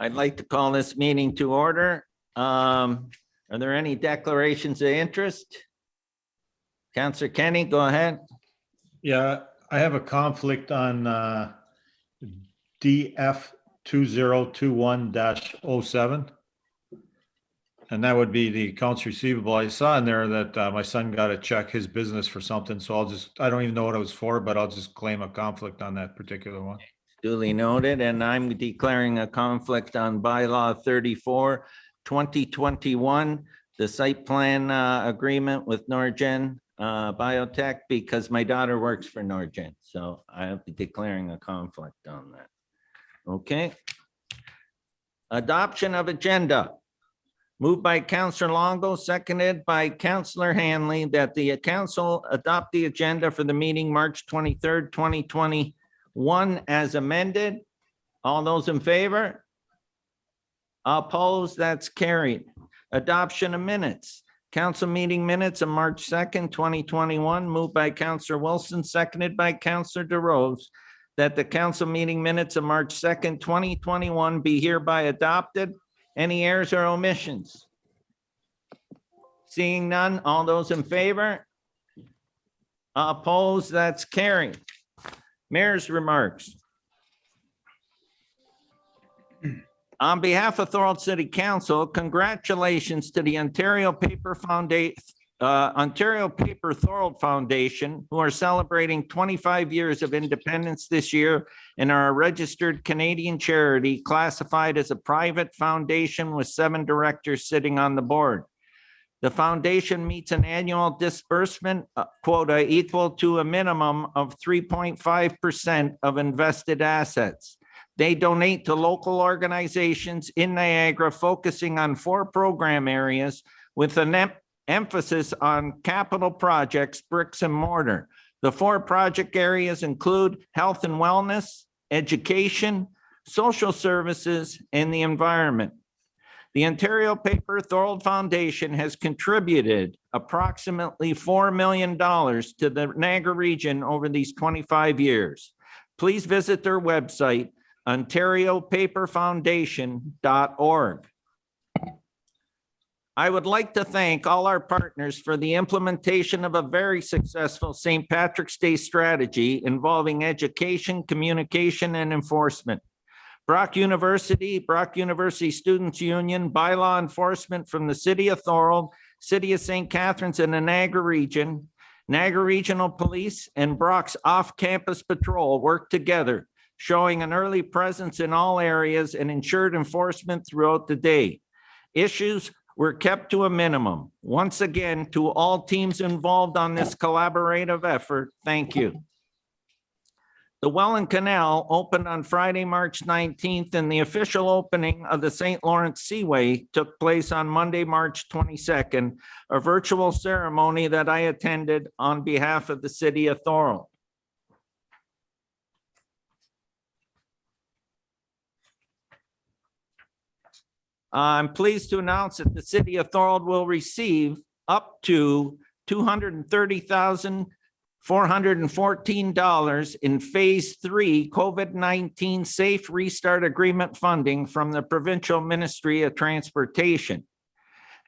I'd like to call this meeting to order. Are there any declarations of interest? Councillor Kenny, go ahead. Yeah, I have a conflict on DF 2021-07. And that would be the accounts receivable. I saw in there that my son got a check, his business for something. So I don't even know what it was for, but I'll just claim a conflict on that particular one. Duly noted, and I'm declaring a conflict on bylaw 34, 2021, the site plan agreement with Norgen Biotech, because my daughter works for Norgen. So I'll be declaring a conflict on that. Okay. Adoption of agenda. Moved by Councillor Longo, seconded by Councillor Hanley, that the council adopt the agenda for the meeting March 23rd, 2021 as amended. All those in favor? Opposed? That's carried. Adoption of minutes. Council meeting minutes of March 2nd, 2021, moved by Councillor Wilson, seconded by Councillor DeRose, that the council meeting minutes of March 2nd, 2021 be hereby adopted. Any errors or omissions? Seeing none, all those in favor? Opposed? That's carried. Mayor's remarks. On behalf of Thorold City Council, congratulations to the Ontario Paper Thorold Foundation, who are celebrating 25 years of independence this year and are a registered Canadian charity classified as a private foundation with 7 directors sitting on the board. The foundation meets an annual disbursement quota equal to a minimum of 3.5% of invested assets. They donate to local organizations in Niagara, focusing on 4 program areas with an emphasis on capital projects, bricks and mortar. The 4 project areas include health and wellness, education, social services, and the environment. The Ontario Paper Thorold Foundation has contributed approximately $4 million to the Niagara region over these 25 years. Please visit their website, ontariopaperfoundation.org. I would like to thank all our partners for the implementation of a very successful St. Patrick's Day strategy involving education, communication, and enforcement. Brock University Students Union, bylaw enforcement from the City of Thorold, City of St. Catharines, and the Niagara region, Niagara Regional Police, and Brock's off-campus patrol work together, showing an early presence in all areas and ensured enforcement throughout the day. Issues were kept to a minimum. Once again, to all teams involved on this collaborative effort, thank you. The Welland Canal opened on Friday, March 19th, and the official opening of the St. Lawrence Seaway took place on Monday, March 22nd, a virtual ceremony that I attended on behalf of the City of Thorold. I'm pleased to announce that the City of Thorold will receive up to $230,414 in Phase 3 COVID-19 Safe Restart Agreement funding from the Provincial Ministry of Transportation,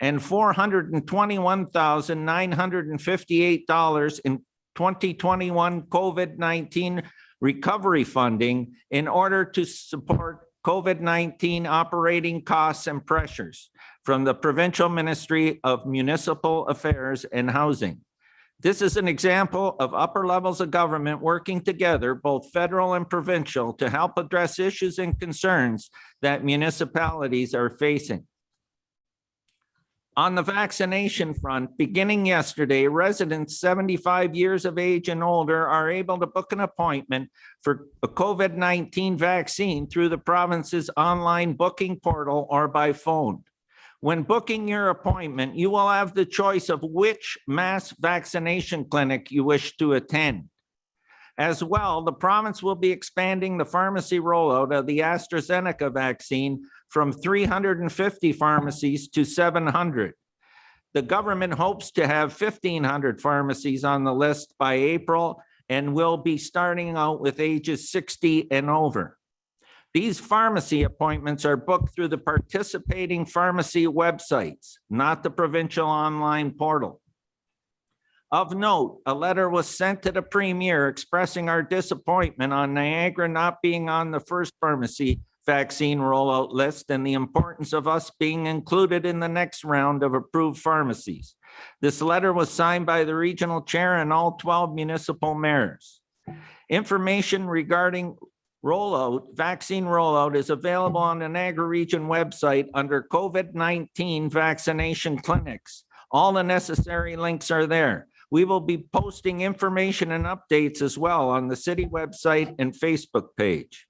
and $421,958 in 2021 COVID-19 recovery funding in order to support COVID-19 operating costs and pressures from the Provincial Ministry of Municipal Affairs and Housing. This is an example of upper levels of government working together, both federal and provincial, to help address issues and concerns that municipalities are facing. On the vaccination front, beginning yesterday, residents 75 years of age and older are able to book an appointment for a COVID-19 vaccine through the province's online booking portal or by phone. When booking your appointment, you will have the choice of which mass vaccination clinic you wish to attend. As well, the province will be expanding the pharmacy rollout of the AstraZeneca vaccine from 350 pharmacies to 700. The government hopes to have 1,500 pharmacies on the list by April and will be starting out with ages 60 and over. These pharmacy appointments are booked through the participating pharmacy websites, not the provincial online portal. Of note, a letter was sent to the Premier expressing our disappointment on Niagara not being on the first pharmacy vaccine rollout list and the importance of us being included in the next round of approved pharmacies. This letter was signed by the regional chair and all 12 municipal mayors. Information regarding vaccine rollout is available on the Niagara Region website under COVID-19 vaccination clinics. All the necessary links are there. We will be posting information and updates as well on the city website and Facebook page.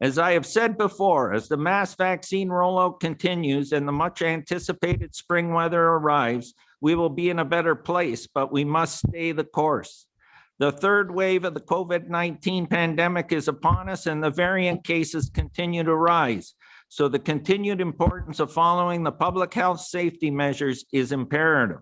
As I have said before, as the mass vaccine rollout continues and the much anticipated spring weather arrives, we will be in a better place, but we must stay the course. The third wave of the COVID-19 pandemic is upon us and the variant cases continue to rise. So the continued importance of following the public health safety measures is imperative.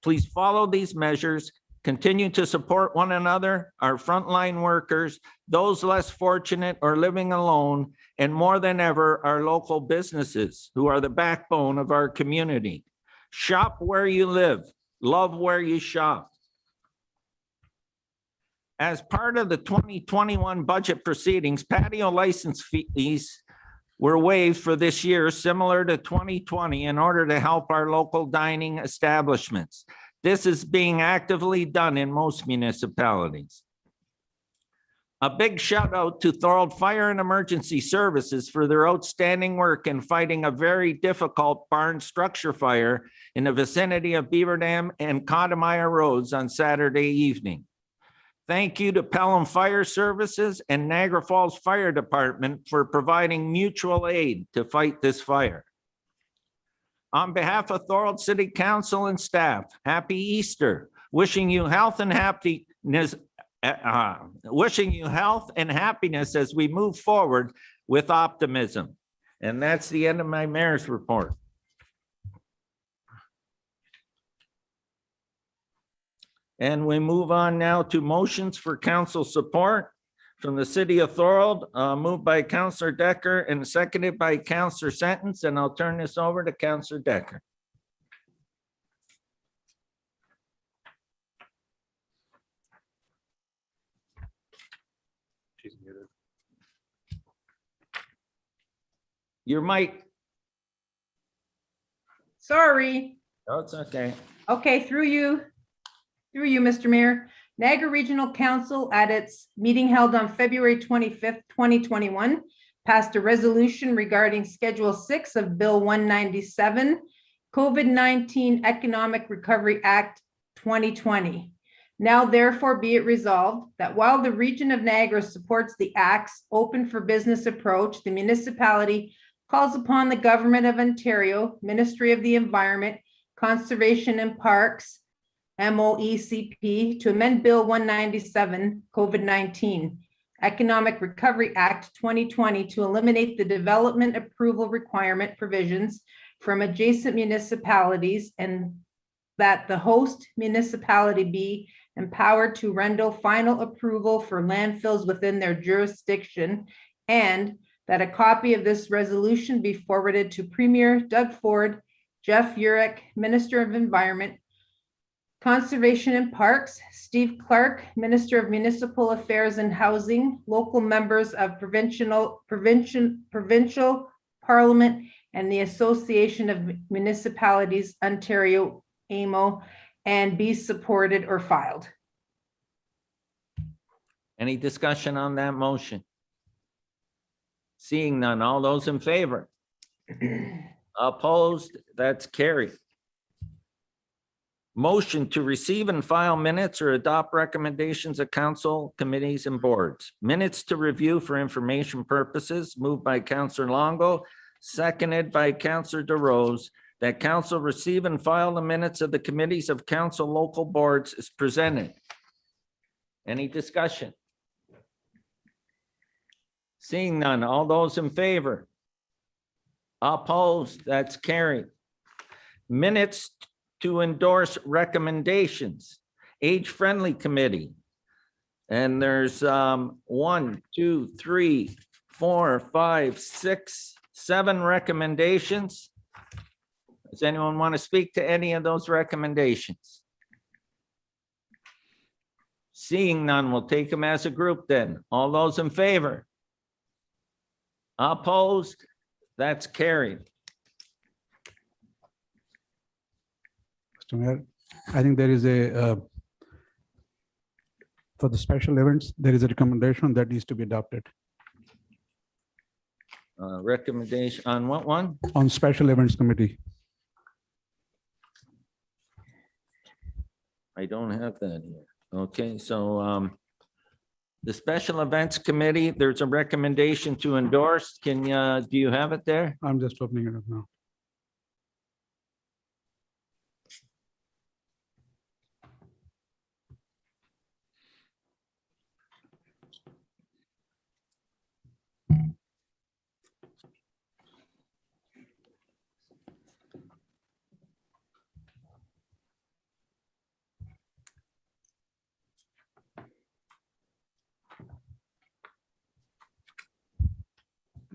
Please follow these measures, continue to support one another, our frontline workers, those less fortunate or living alone, and more than ever, our local businesses who are the backbone of our community. Shop where you live, love where you shop. As part of the 2021 budget proceedings, patio license fees were waived for this year, similar to 2020, in order to help our local dining establishments. This is being actively done in most municipalities. A big shout out to Thorold Fire and Emergency Services for their outstanding work in fighting a very difficult barn structure fire in the vicinity of Beaver Dam and Cotamaya Roads on Saturday evening. Thank you to Pelham Fire Services and Niagara Falls Fire Department for providing mutual aid to fight this fire. On behalf of Thorold City Council and staff, happy Easter. Wishing you health and happiness, as we move forward with optimism. And that's the end of my mayor's report. And we move on now to motions for council support from the city of Thorold, moved by Councillor Decker and seconded by Councillor Sentence. And I'll turn this over to Councillor Decker. She's muted. Your mic. Sorry. Oh, it's okay. Okay, through you, Mr. Mayor. Niagara Regional Council at its meeting held on February 25th, 2021, passed a resolution regarding Schedule 6 of Bill 197, COVID-19 Economic Recovery Act 2020. Now therefore be it resolved that while the region of Niagara supports the Act's open for business approach, the municipality calls upon the Government of Ontario, Ministry of the Environment, Conservation and Parks, MOECP, to amend Bill 197, COVID-19 Economic Recovery Act 2020 to eliminate the development approval requirement provisions from adjacent municipalities, and that the host municipality be empowered to render final approval for landfills within their jurisdiction, and that a copy of this resolution be forwarded to Premier Doug Ford, Jeff Urich, Minister of Environment, Conservation and Parks, Steve Clark, Minister of Municipal Affairs and Housing, local members of provincial Parliament, and the Association of Municipalities, Ontario, AMO, and be supported or filed. Any discussion on that motion? Seeing none, all those in favor? Opposed? That's carried. Motion to receive and file minutes or adopt recommendations of council, committees, and boards. Minutes to review for information purposes, moved by Councillor Longo, seconded by Councillor DeRose, that council receive and file the minutes of the committees of council local boards is presented. Any discussion? Seeing none, all those in favor? Opposed? That's carried. Minutes to endorse recommendations. Age-friendly committee. And there's 1, 2, 3, 4, 5, 6, 7 recommendations. Does anyone want to speak to any of those recommendations? Seeing none, we'll take them as a group then. All those in favor? Opposed? That's carried. Mr. Mayor, I think there is a, for the special events, there is a recommendation that needs to be adopted Recommendation on what one? on special events committee. I don't have that here. Okay, so the Special Events Committee, there's a recommendation to endorse. Can you, do you have it there? I'm just opening it up now.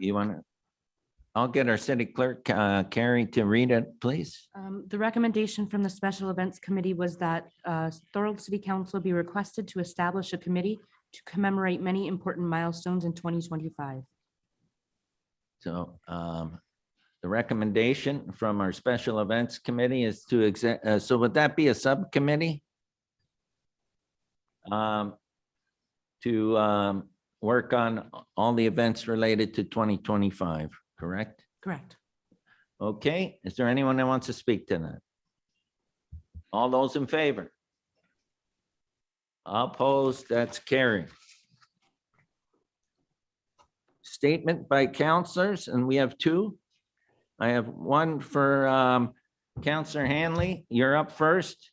You want to? I'll get our city clerk, Carrie, to read it, please. The recommendation from the Special Events Committee was that Thorold City Council be requested to establish a committee to commemorate many important milestones in 2025. So the recommendation from our Special Events Committee is to, so would that be a subcommittee? To work on all the events related to 2025, correct? Correct. Okay, is there anyone that wants to speak to that? All those in favor? Opposed, that's carried. Statement by counselors, and we have 2. I have one for Counselor Hanley. You're up first.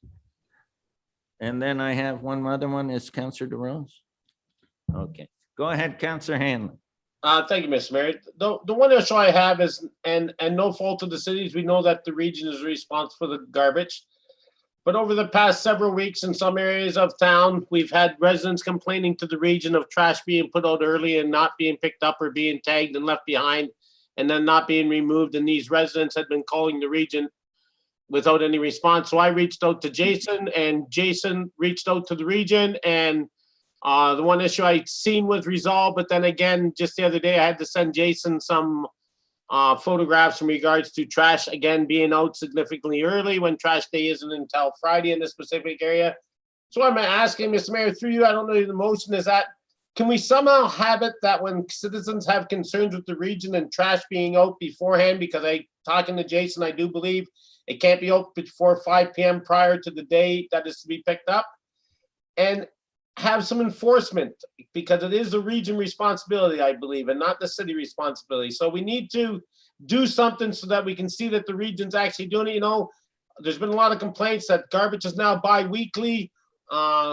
And then I have one other one is Counselor DeRose. Okay, go ahead, Counselor Hanley. Thank you, Mr. Mayor. The one issue I have is, and no fault of the cities, we know that the region is responsible for the garbage. But over the past several weeks in some areas of town, we've had residents complaining to the region of trash being put out early and not being picked up or being tagged and left behind and then not being removed. And these residents had been calling the region without any response. So I reached out to Jason and Jason reached out to the region, and the one issue I seen was resolved, but then again, just the other day, I had to send Jason some photographs in regards to trash, again, being out significantly early when trash day isn't until Friday in this specific area. So I'm asking, Mr. Mayor, through you, I don't know the motion is that, can we somehow have it that when citizens have concerns with the region and trash being out beforehand, because talking to Jason, I do believe it can't be out before 5 p.m. prior to the day that is to be picked up, and have some enforcement, because it is a region responsibility, I believe, and not the city responsibility. So we need to do something so that we can see that the region's actually doing it. You know, there's been a lot of complaints that garbage is now bi-weekly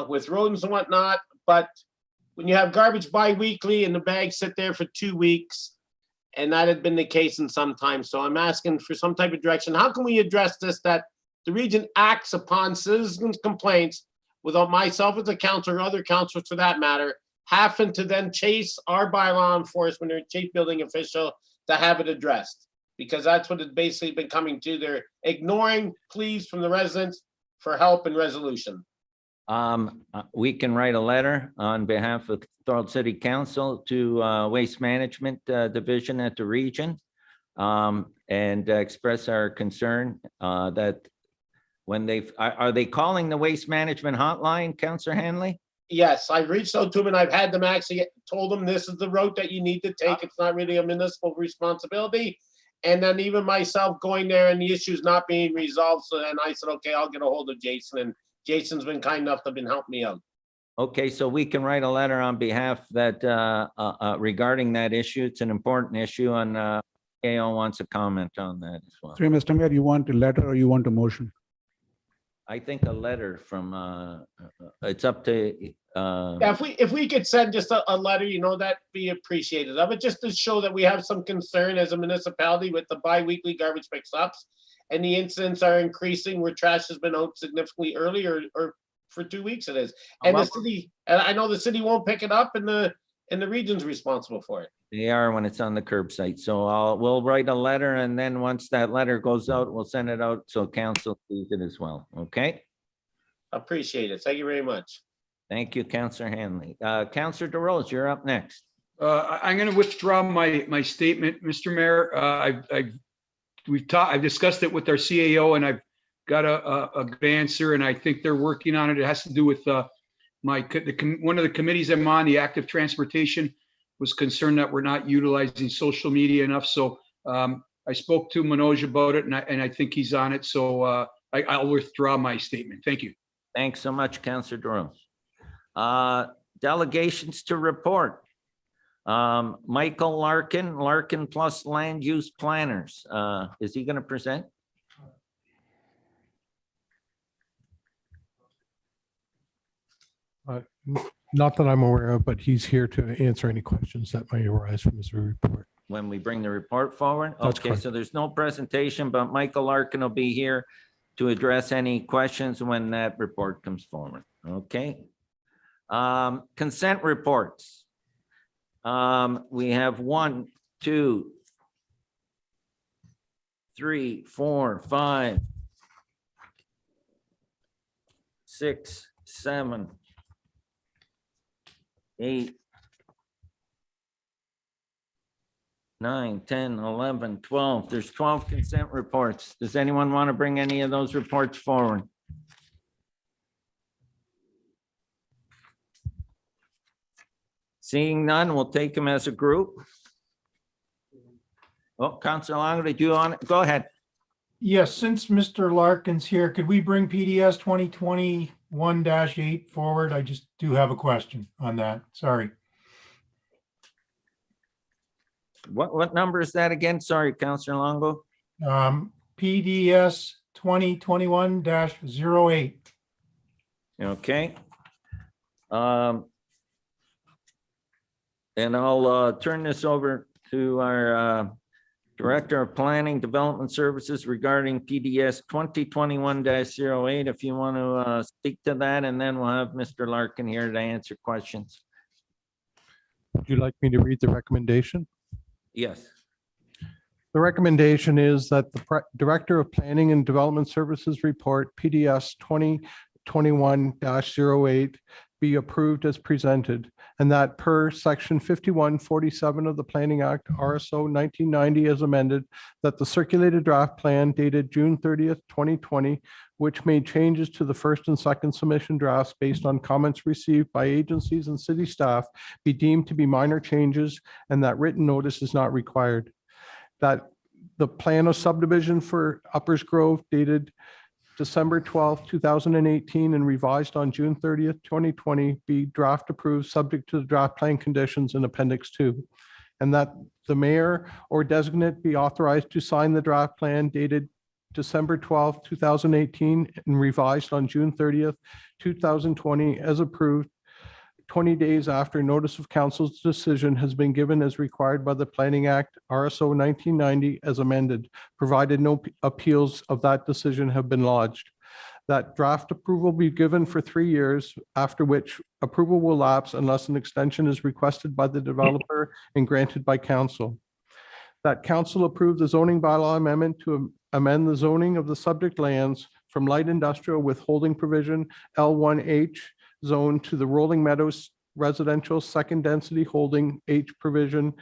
with rodents and whatnot, but when you have garbage bi-weekly and the bags sit there for 2 weeks, and that had been the case in some time. So I'm asking for some type of direction. How can we address this, that the region acts upon citizens' complaints without myself as a counselor or other counselors for that matter, having to then chase our bylaw enforcement or chief building official to have it addressed? Because that's what it's basically been coming to. They're ignoring pleas from the residents for help and resolution. We can write a letter on behalf of Thorold City Council to Waste Management Division at the region and express our concern that when are they calling the waste management hotline, Counselor Hanley? Yes, I've reached out to them and I've had them actually told them this is the route that you need to take. It's not really a municipal responsibility. And then even myself going there and the issues not being resolved. So then I said, okay, I'll get a hold of Jason, and Jason's been kind enough to help me out. Okay, so we can write a letter on behalf that regarding that issue. It's an important issue, and AO wants a comment on that as well. Through Mr. Mayor, you want a letter or you want a motion? I think a letter from, it's up to, Yeah, if we could send just a letter, you know, that'd be appreciated of it, just to show that we have some concern as a municipality with the bi-weekly garbage pickups. And the incidents are increasing where trash has been out significantly early or for 2 weeks it is. And the city, and I know the city won't pick it up and the region's responsible for it. They are when it's on the curbside. So we'll write a letter, and then once that letter goes out, we'll send it out so council sees it as well. Okay? Appreciate it. Thank you very much. Thank you, Councillor Hanley. Councillor DeRose, you're up next. I'm going to withdraw my statement, Mr. Mayor. I've discussed it with our CAO, and I've got a good answer, and I think they're working on it. It has to do with one of the committees I'm on, the active transportation, was concerned that we're not utilizing social media enough. So I spoke to Manoj about it, and I think he's on it. So I'll withdraw my statement. Thank you. Thanks so much, Councillor DeRose. Delegations to report. Michael Larkin plus land use planners. Is he going to present? Not that I'm aware of, but he's here to answer any questions that may arise from his report. When we bring the report forward? That's Okay, correct. so there's no presentation, but Michael Larkin will be here to address any questions when that report comes forward. Okay. Consent reports. We have 1, 2, 3, 4, 5, 6, 7, 8, 9, 10, 11, 12. There's 12 consent reports. Does anyone want to bring any of those reports forward? Seeing none, we'll take them as a group. Oh, Councilor Longo, did you want to go ahead? Yes, since Mr. Larkin's here, could we bring PDS 2021-8 forward? I just do have a question on that. Sorry. What number is that again? Sorry, Councilor Longo. PDS 2021-08. Okay. And I'll turn this over to our Director of Planning Development Services regarding PDS 2021-08. If you want to speak to that, and then we'll have Mr. Larkin here to answer questions. Would you like me to read the recommendation? Yes. The recommendation is that the Director of Planning and Development Services report PDS 2021-08 be approved as presented, and that per section 5147 of the Planning Act, RSO 1990 as amended, that the circulated draft plan dated June 30th, 2020, which made changes to the first and second submission drafts based on comments received by agencies and city staff, be deemed to be minor changes, and that written notice is not required. That the plan of subdivision for Uppers Grove dated December 12th, 2018, and revised on June 30th, 2020, be draft approved subject to the draft plan conditions in Appendix 2. And that the mayor or designate be authorized to sign the draft plan dated December 12th, 2018, and revised on June 30th, 2020, as approved 20 days after notice of council's decision has been given as required by the Planning Act, RSO 1990 as amended, provided no appeals of that decision have been lodged. That draft approval be given for 3 years, after which approval will lapse unless an extension is requested by the developer and granted by council. That council approve the zoning bylaw amendment to amend the zoning of the subject lands from light industrial withholding provision L1H zone to the Rolling Meadows residential second density holding H provision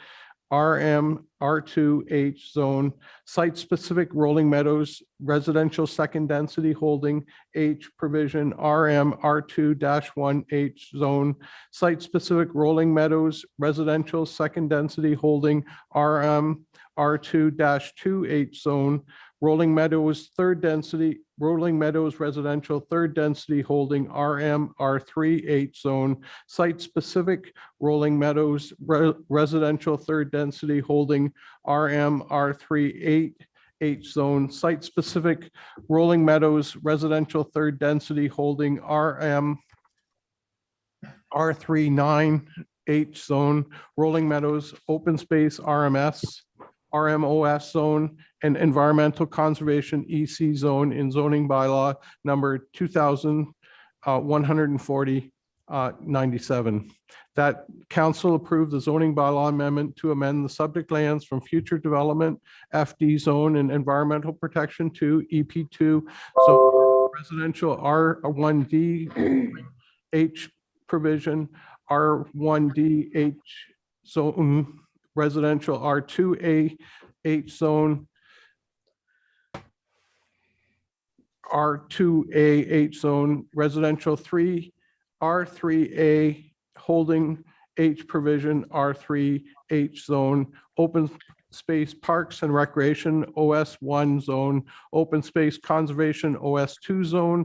RM R2H zone, site specific Rolling Meadows residential second density holding H provision RM R2-1H zone, site specific Rolling Meadows residential second density holding RM R2-2H zone, Rolling Meadows third density, Rolling Meadows residential third density holding RM R3H zone, site specific Rolling Meadows residential third density holding RM R38H zone, site specific Rolling Meadows residential third density holding RM R39H zone, Rolling Meadows open space RMOS zone, and environmental conservation EC zone in zoning bylaw number 2000 140,97. That council approved the zoning bylaw amendment to amend the subject lands from future development, FD zone and environmental protection to EP2. So residential R1D H provision, R1D H zone, residential R2A H zone, R2A H zone, residential R3A holding H provision, R3 H zone, open space parks and recreation, OS1 zone, open space conservation, OS2 zone,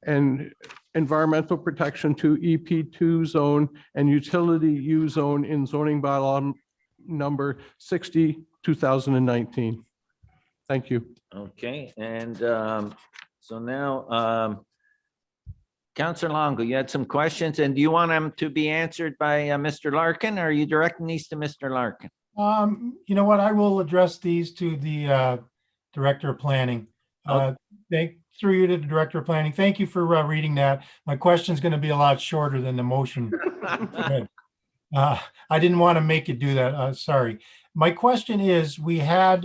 and environmental protection to EP2 zone, and utility U zone in zoning bylaw number 60, 2019. Thank you. Okay, and so now, Councillor Longo, you had some questions, and do you want them to be answered by Mr. Larkin, or are you directing these to Mr. Larkin? You know what? I will address these to the Director of Planning. Through you to the Director of Planning. Thank you for reading that. My question is going to be a lot shorter than the motion. I didn't want to make you do that. Sorry. My question is, we had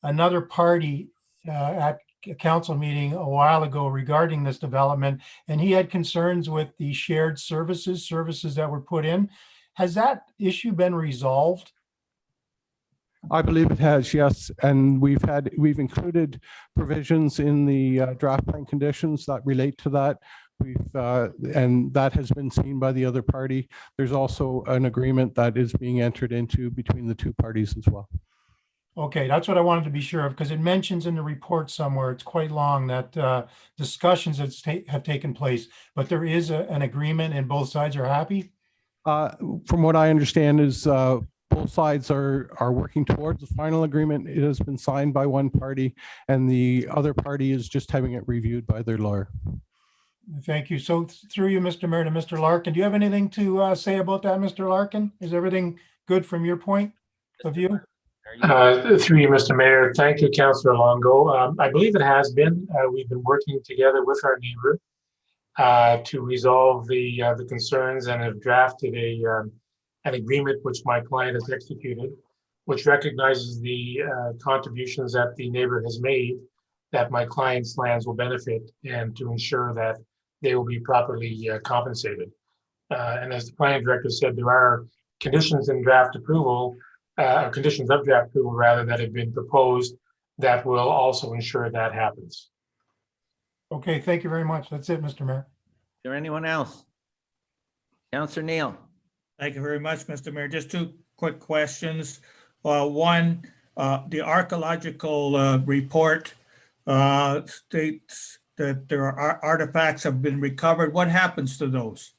another party at a council meeting a while ago regarding this development, and he had concerns with the shared services that were put in. Has that issue been resolved? I believe it has, yes. And we've included provisions in the draft plan conditions that relate to that. And that has been seen by the other party. There's also an agreement that is being entered into between the two parties as well. Okay, that's what I wanted to be sure of, because it mentions in the report somewhere, it's quite long, that discussions have taken place, but there is an agreement and both sides are happy? From what I understand is both sides are working towards the final agreement. It has been signed by one party and the other party is just having it reviewed by their lawyer. Thank you. So through you, Mr. Mayor, to Mr. Larkin, do you have anything to say about that, Mr. Larkin? Is everything good from your point of view? Through you, Mr. Mayor. Thank you, Councillor Longo. I believe it has been. We've been working together with our neighbor to resolve the concerns and have drafted an agreement which my client has executed, which recognizes the contributions that the neighbor has made, that my client's lands will benefit, and to ensure that they will be properly compensated. And as the planning director said, there are conditions in draft approval, conditions of draft approval rather, that have been proposed that will also ensure that happens. Okay, thank you very much. That's it, Mr. Mayor. Is there anyone else? Councillor Neal. Thank you very much, Mr. Mayor. Just two quick questions. One, the archaeological report states that there are artifacts have been recovered. What happens to those?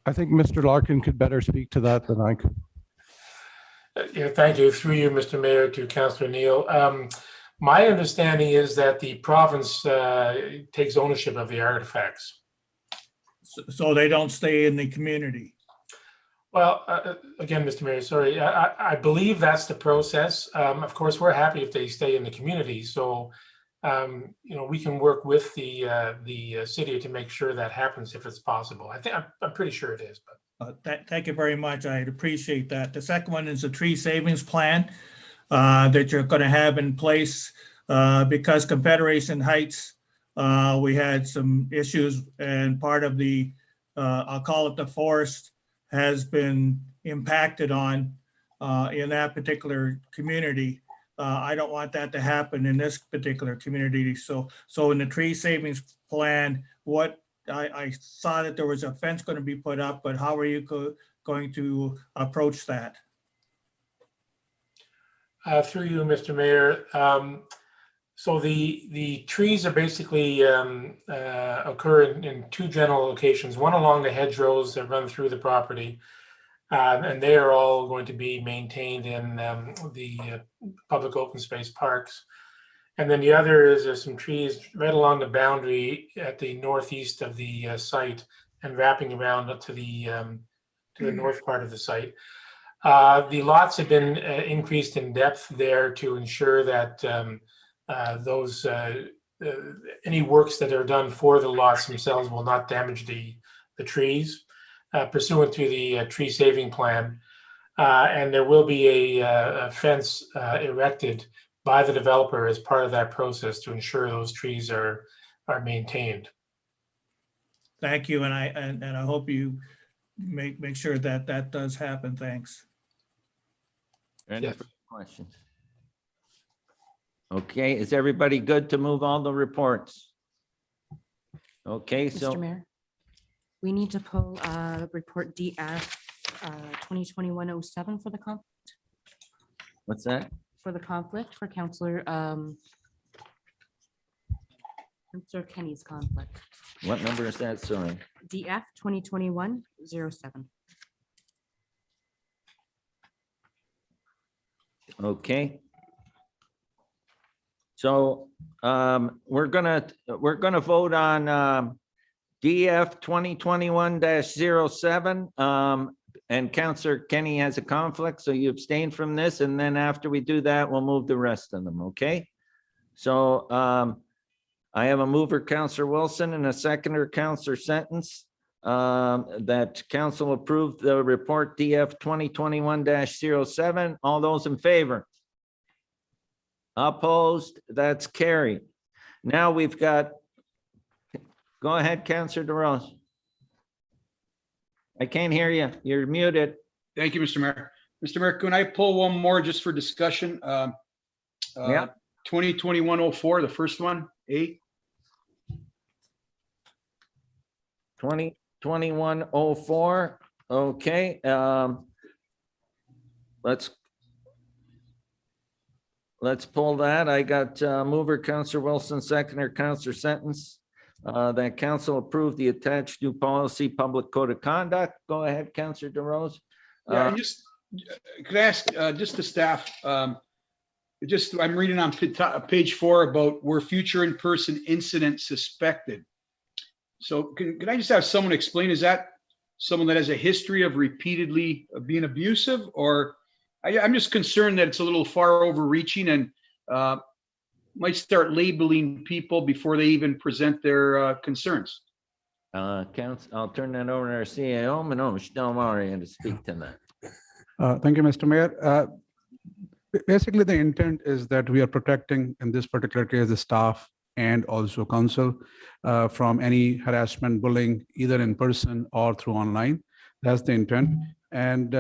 I think Mr. Larkin could better speak to that than I could. Yeah, thank you. Through you, Mr. Mayor, to Councillor Neal. My understanding is that the province takes ownership of the artifacts. So they don't stay in the community? Well, again, Mr. Mayor, sorry, I believe that's the process. Of course, we're happy if they stay in the community. So, we can work with the city to make sure that happens if it's possible. I'm pretty sure it is. But Thank you very much. I'd appreciate that. The second one is the tree savings plan that you're going to have in place because Confederation Heights, we had some issues, and part of the, I'll call it the forest, has been impacted on in that particular community. I don't want that to happen in this particular community. So in the tree savings plan, what I saw that there was a fence going to be put up, but how are you going to approach that? Through you, Mr. Mayor. So the trees are basically occur in two general locations, one along the hedgerows that run through the property, and they are all going to be maintained in the public open space parks. And then the other is there's some trees right along the boundary at the northeast of the site and wrapping around up to the north part of the site. The lots have been increased in depth there to ensure that those any works that are done for the lots themselves will not damage the trees pursuant to the tree saving plan. And there will be a fence erected by the developer as part of that process to ensure those trees are maintained. Thank you, and I hope you make sure that that does happen. Thanks. Any Yes. further questions? Okay, is everybody good to move all the reports? Okay, Mr. so, Mayor, we need to pull report DF 2021-07 for the what's that? conflict for Counselor Kenny's conflict. What number is that? Sorry. DF 2021-07. Okay. So we're gonna vote on DF 2021-07. And Counselor Kenny has a conflict, so you abstain from this. And then after we do that, we'll move the rest of them, okay? So I have a mover, Counselor Wilson, and a seconder, Counselor Sentence, that council approved the report DF 2021-07. All those in favor? Opposed? That's carried. Now we've got, go ahead, Counselor DeRose. I can't hear you. You're muted. Thank you, Mr. Mayor. Mr. Mayor, can I pull one more just for discussion? Yeah. 2021-04, the first one, A. 2021-04. Okay. Let's pull that. I got mover, Counselor Wilson, seconder, Counselor Sentence. That council approved the attached new policy, public code of conduct. Go ahead, Counselor DeRose. Yeah, and just, could I ask just the staff, I'm reading on page 4 about where future in-person incident suspected. So can I just have someone explain, is that someone that has a history of repeatedly being abusive? Or I'm just concerned that it's a little far overreaching and might start labeling people before they even present their concerns. I'll turn that over to our CAO, Manoj Dalmari, to speak to that. Thank you, Mr. Mayor. Basically, the intent is that we are protecting, in this particular case, the staff and also council from any harassment, bullying, either in person or through online. That's the intent. And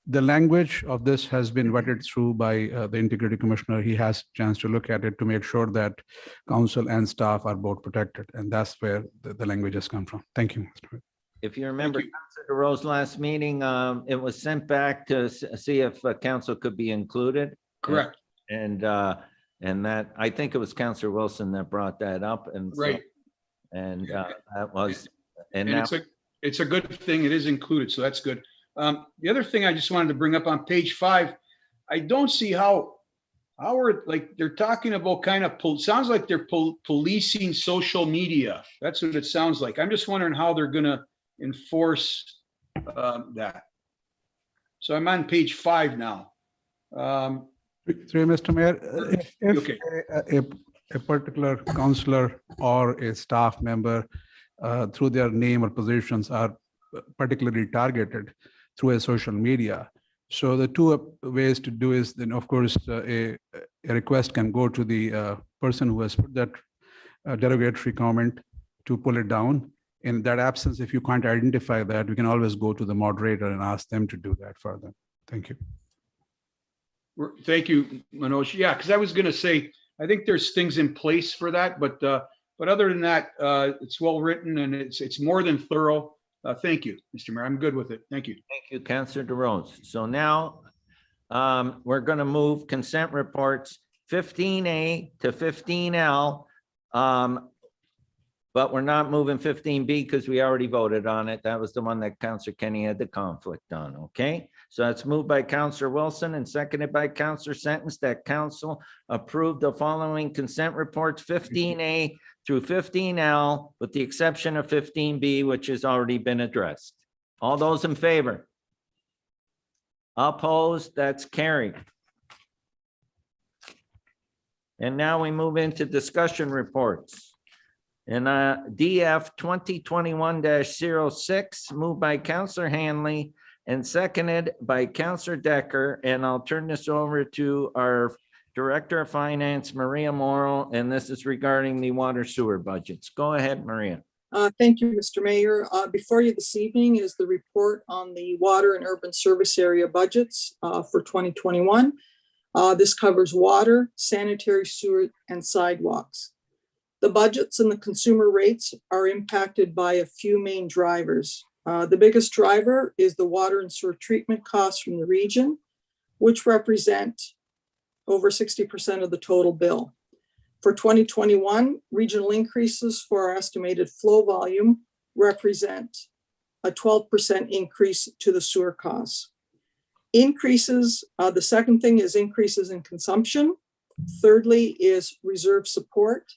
the language of this has been vetted through by the integrity commissioner. He has a chance to look at it to make sure that council and staff are both protected. And that's where the language has come from. Thank you, Mr. Mayor. If you remember, Councilor DeRose last meeting, it was sent back to see if council could be included. Correct. And that, I think it was Councilor Wilson that brought that up. And so- Right. and that was, And now, it's a good thing. It is included, so that's good. The other thing I just wanted to bring up on page 5, I don't see how are, like, they're talking about kind of, sounds like they're policing social media. That's what it sounds like. I'm just wondering how they're gonna enforce that. So I'm on page 5 now. Through Mr. Mayor, if Okay. a particular councillor or a staff member through their name or positions are particularly targeted through a social media. So the two ways to do is then, of course, a request can go to the person who has put that derogatory comment to pull it down. In that absence, if you can't identify that, we can always go to the moderator and ask them to do that further. Thank you. Thank you, Manoj. Yeah, because I was gonna say, I think there's things in place for that, but other than that, it's well written and it's more than thorough. Thank you, Mr. Mayor. I'm good with it. Thank you. thank you, Councilor DeRose. So now we're going to move consent reports 15A to 15L. But we're not moving 15B because we already voted on it. That was the one that Councilor Kenny had the conflict on, okay? So that's moved by Councilor Wilson and seconded by Councilor Sentence that council approved the following consent reports 15A through 15L with the exception of 15B, which has already been addressed. All those in favor? Opposed? That's carried. And now we move into discussion reports. And DF 2021-06, moved by Counselor Hanley and seconded by Counselor Decker. And I'll turn this over to our Director of Finance, Maria Morrow, and this is regarding the water sewer budgets. Go ahead, Maria. Thank you, Mr. Mayor. Before you this evening is the report on the water and urban service area budgets for 2021. This covers water, sanitary sewer, and sidewalks. The budgets and the consumer rates are impacted by a few main drivers. The biggest driver is the water and sewer treatment costs from the region, which represent over 60% of the total bill. For 2021, regional increases for our estimated flow volume represent a 12% increase to the sewer costs. Increases, the second thing is increases in consumption. Thirdly is reserve support.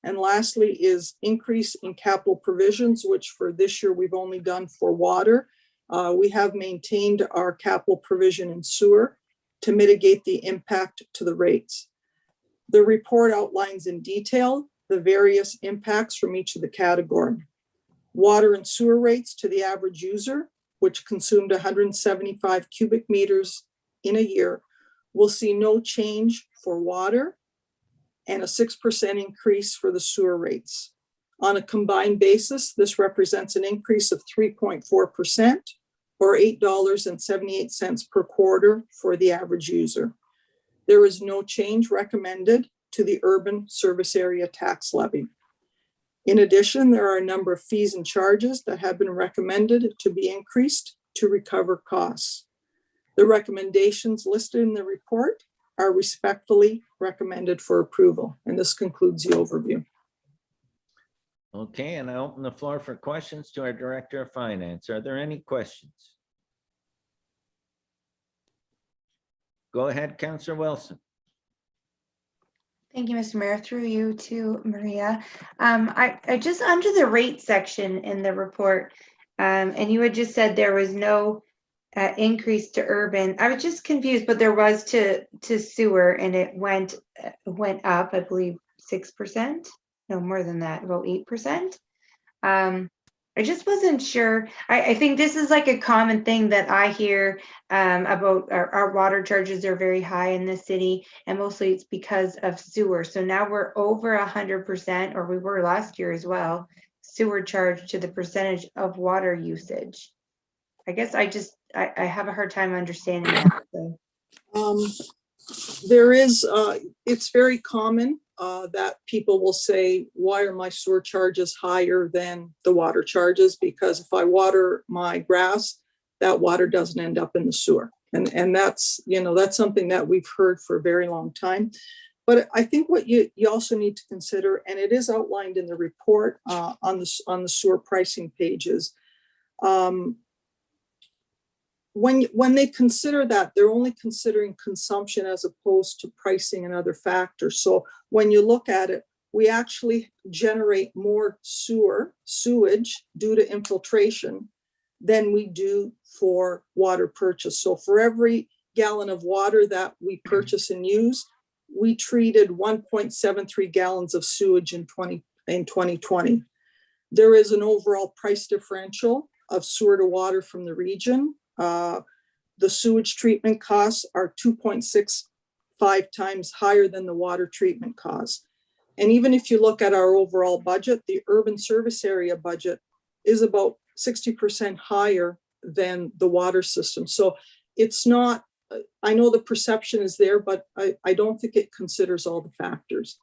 And lastly is increase in capital provisions, which for this year we've only done for water. We have maintained our capital provision in sewer to mitigate the impact to the rates. The report outlines in detail the various impacts from each of the category. Water and sewer rates to the average user, which consumed 175 cubic meters in a year, will see no change for water and a 6% increase for the sewer rates. On a combined basis, this represents an increase of 3.4% or $8.78 per quarter for the average user. There is no change recommended to the urban service area tax levy. In addition, there are a number of fees and charges that have been recommended to be increased to recover costs. The recommendations listed in the report are respectfully recommended for approval. And this concludes the overview. Okay, and I open the floor for questions to our Director of Finance. Are there any questions? Go ahead, Councillor Wilson. Thank you, Mr. Mayor. Through you to Maria. I just under the rate section in the report, and you had just said there was no increase to urban. I was just confused, but there was to sewer, and it went up, I believe 6%. No, more than that, about 8%. I just wasn't sure. I think this is like a common thing that I hear about our water charges are very high in this city, and mostly it's because of sewer. So now we're over 100%, or we were last year as well, sewer charge to the percentage of water usage. I guess I have a hard time understanding that. So. There is, it's very common that people will say, why are my sewer charges higher than the water charges? Because if I water my grass, that water doesn't end up in the sewer. And that's, that's something that we've heard for a very long time. But I think what you also need to consider, and it is outlined in the report on the sewer pricing pages, when they consider that, they're only considering consumption as opposed to pricing and other factors. So when you look at it, we actually generate more sewage due to infiltration than we do for water purchase. So for every gallon of water that we purchase and use, we treated 1.73 gallons of sewage in 2020. There is an overall price differential of sewer to water from the region. The sewage treatment costs are 2.65 times higher than the water treatment costs. And even if you look at our overall budget, the urban service area budget is about 60% higher than the water system. So it's not, I know the perception is there, but I don't think it considers all the factors.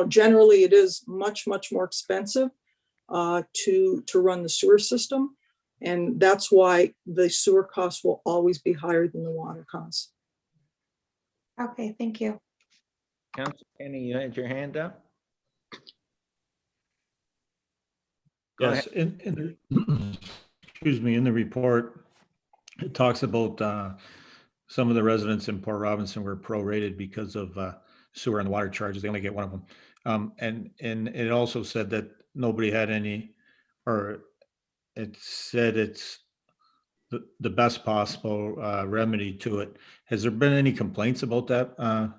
Generally it is much, much more expensive to run the sewer system. And that's why the sewer costs will always be higher than the water costs. Okay, thank you. Councilor Kenny, you had your hand up? Go Yes, excuse me, in the report, it talks about some of the residents in Port Robinson were prorated because of sewer and water charges. They only get one of them. And it also said that nobody had any, or it said it's the best possible remedy to it. Has there been any complaints about that?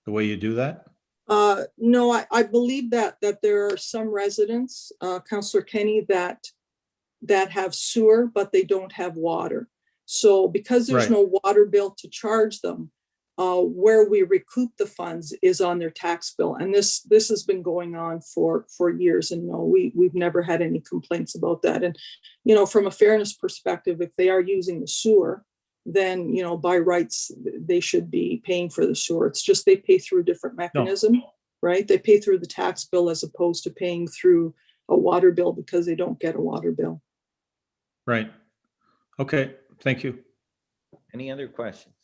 the way you do that? No, I believe that there are some residents, Counselor Kenny, that have sewer, but they don't have water. So because there's Right. no water bill to charge them, where we recoup the funds is on their tax bill. And this has been going on for years. And no, we've never had any complaints about that. And, you know, from a fairness perspective, if they are using the sewer, then, you know, by rights, they should be paying for the sewer. It's just they pay through a different mechanism, right? They pay through the tax bill as opposed to paying through a water bill because they don't get a water bill. Right. Okay, thank you. Any other questions?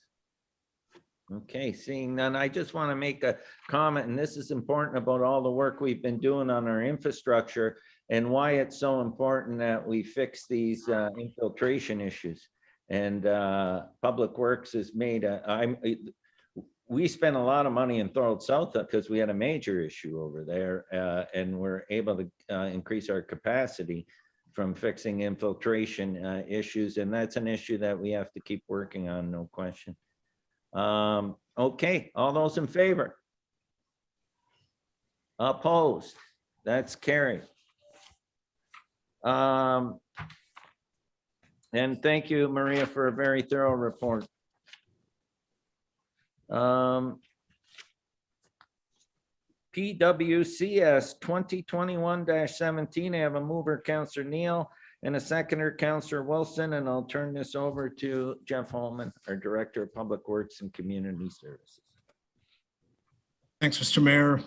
Okay, seeing none, I just want to make a comment, and this is important about all the work we've been doing on our infrastructure and why it's so important that we fix these infiltration issues. And Public Works has made we spent a lot of money in Thorold South because we had a major issue over there, and we're able to increase our capacity from fixing infiltration issues. And that's an issue that we have to keep working on, no question. Okay, all those in favor? Opposed? That's carried. And thank you, Maria, for a very thorough report. PWCS 2021-17. I have a mover, Counselor Neal, and a seconder, Counselor Wilson, and I'll turn this over to Jeff Holman, our Director of Public Works and Community Services. Thanks, Mr. Mayor.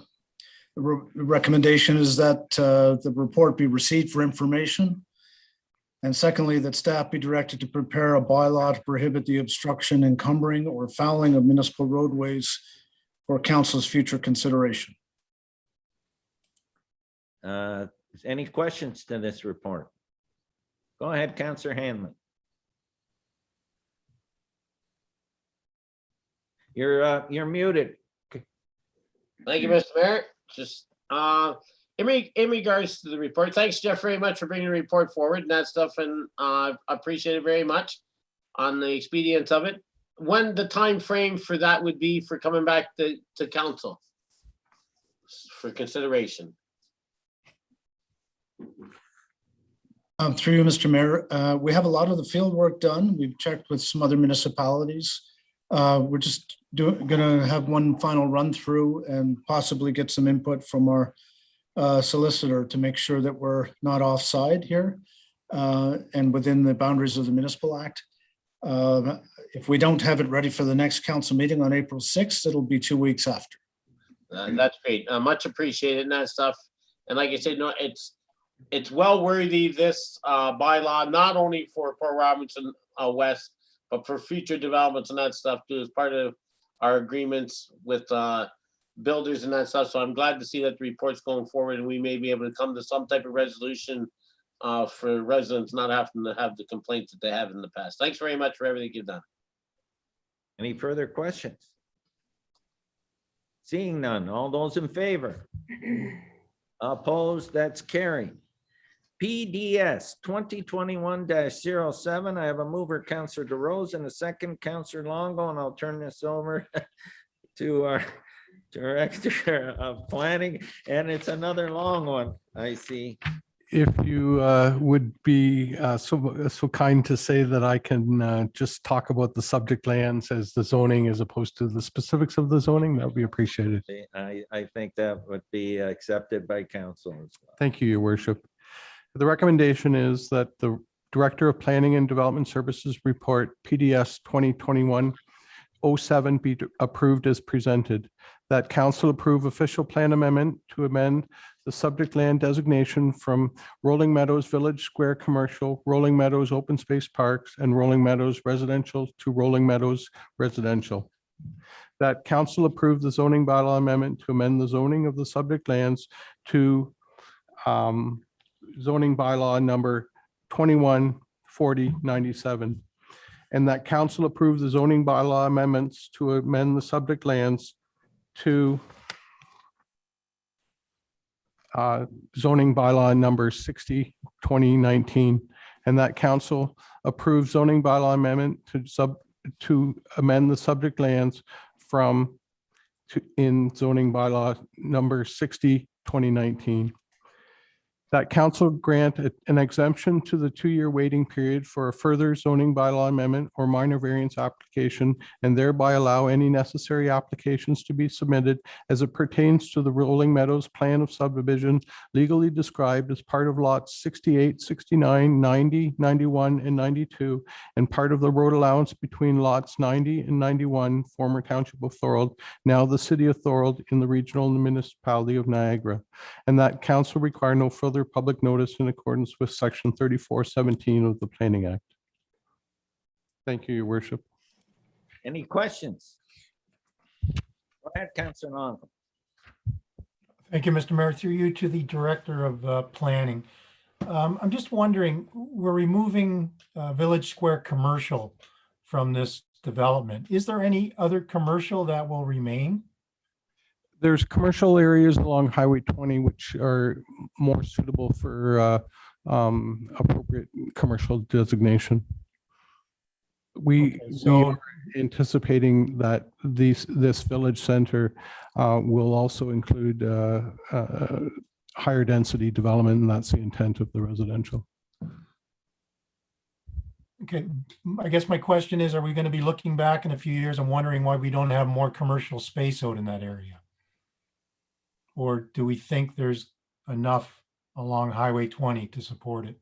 The recommendation is that the report be received for information. And secondly, that staff be directed to prepare a bylaw to prohibit the obstruction, encumbering, or fouling of municipal roadways for council's future consideration. Any questions to this report? Go ahead, Councillor Hanlon. You're muted. Thank you, Mr. Mayor. Just in regards to the report, thanks, Jeff, very much for bringing the report forward and that stuff, and I appreciate it very much on the expedience of it. When the time frame for that would be for coming back to council for consideration? Through you, Mr. Mayor, we have a lot of the field work done. We've checked with some other municipalities. We're just gonna have one final run through and possibly get some input from our solicitor to make sure that we're not offside here and within the boundaries of the Municipal Act. If we don't have it ready for the next council meeting on April 6th, it'll be 2 weeks after. That's great. Much appreciated and that stuff. And like I said, no, it's well worthy, this bylaw, not only for Port Robinson West, but for future developments and that stuff too, as part of our agreements with builders and that stuff. So I'm glad to see that the report's going forward and we may be able to come to some type of resolution for residents not having to have the complaints that they have in the past. Thanks very much for everything you've done. Any further questions? Seeing none, all those in favor? Opposed, that's carried. PDS 2021-07. I have a mover, Councillor DeRose, and a second, Councillor Longo, and I'll turn this over to our Director of Planning, and it's another long one, I see. If you would be so kind to say that I can just talk about the subject lands as the zoning as opposed to the specifics of the zoning, that would be appreciated. I think that would be accepted by council as well. Thank you, Your Worship. The recommendation is that the Director of Planning and Development Services report PDS 2021-07 be approved as presented. That council approve official plan amendment to amend the subject land designation from Rolling Meadows Village Square Commercial, Rolling Meadows Open Space Parks, and Rolling Meadows Residential to Rolling Meadows Residential. That council approve the zoning bylaw amendment to amend the zoning of the subject lands to zoning bylaw number 214097. And that council approve the zoning bylaw amendments to amend the subject lands to zoning bylaw number 60/2019, and that council approve zoning bylaw amendment to amend the subject lands from in zoning bylaw number 60, 2019. That council grant an exemption to the 2-year waiting period for a further zoning bylaw amendment or minor variance application, and thereby allow any necessary applications to be submitted as it pertains to the Rolling Meadows plan of subdivision legally described as part of lots 68, 69, 90, 91, and 92, and part of the road allowance between lots 90 and 91, former township of Thorold, now the city of Thorold in the regional municipality of Niagara. And that council require no further public notice in accordance with section 3417 of the Planning Act. Thank you, your worship. Any questions? Go ahead, Councilor Longo. Thank you, Mr. Mayor. Through you to the Director of Planning. I'm just wondering, we're removing Village Square commercial from this development. Is there any other commercial that will remain? There's commercial areas along Highway 20 which are more suitable for appropriate commercial designation. We are anticipating that this village center will also include higher density development, and that's the intent of the residential. Okay, I guess my question is, are we going to be looking back in a few years and wondering why we don't have more commercial space out in that area? Or do we think there's enough along Highway 20 to support it?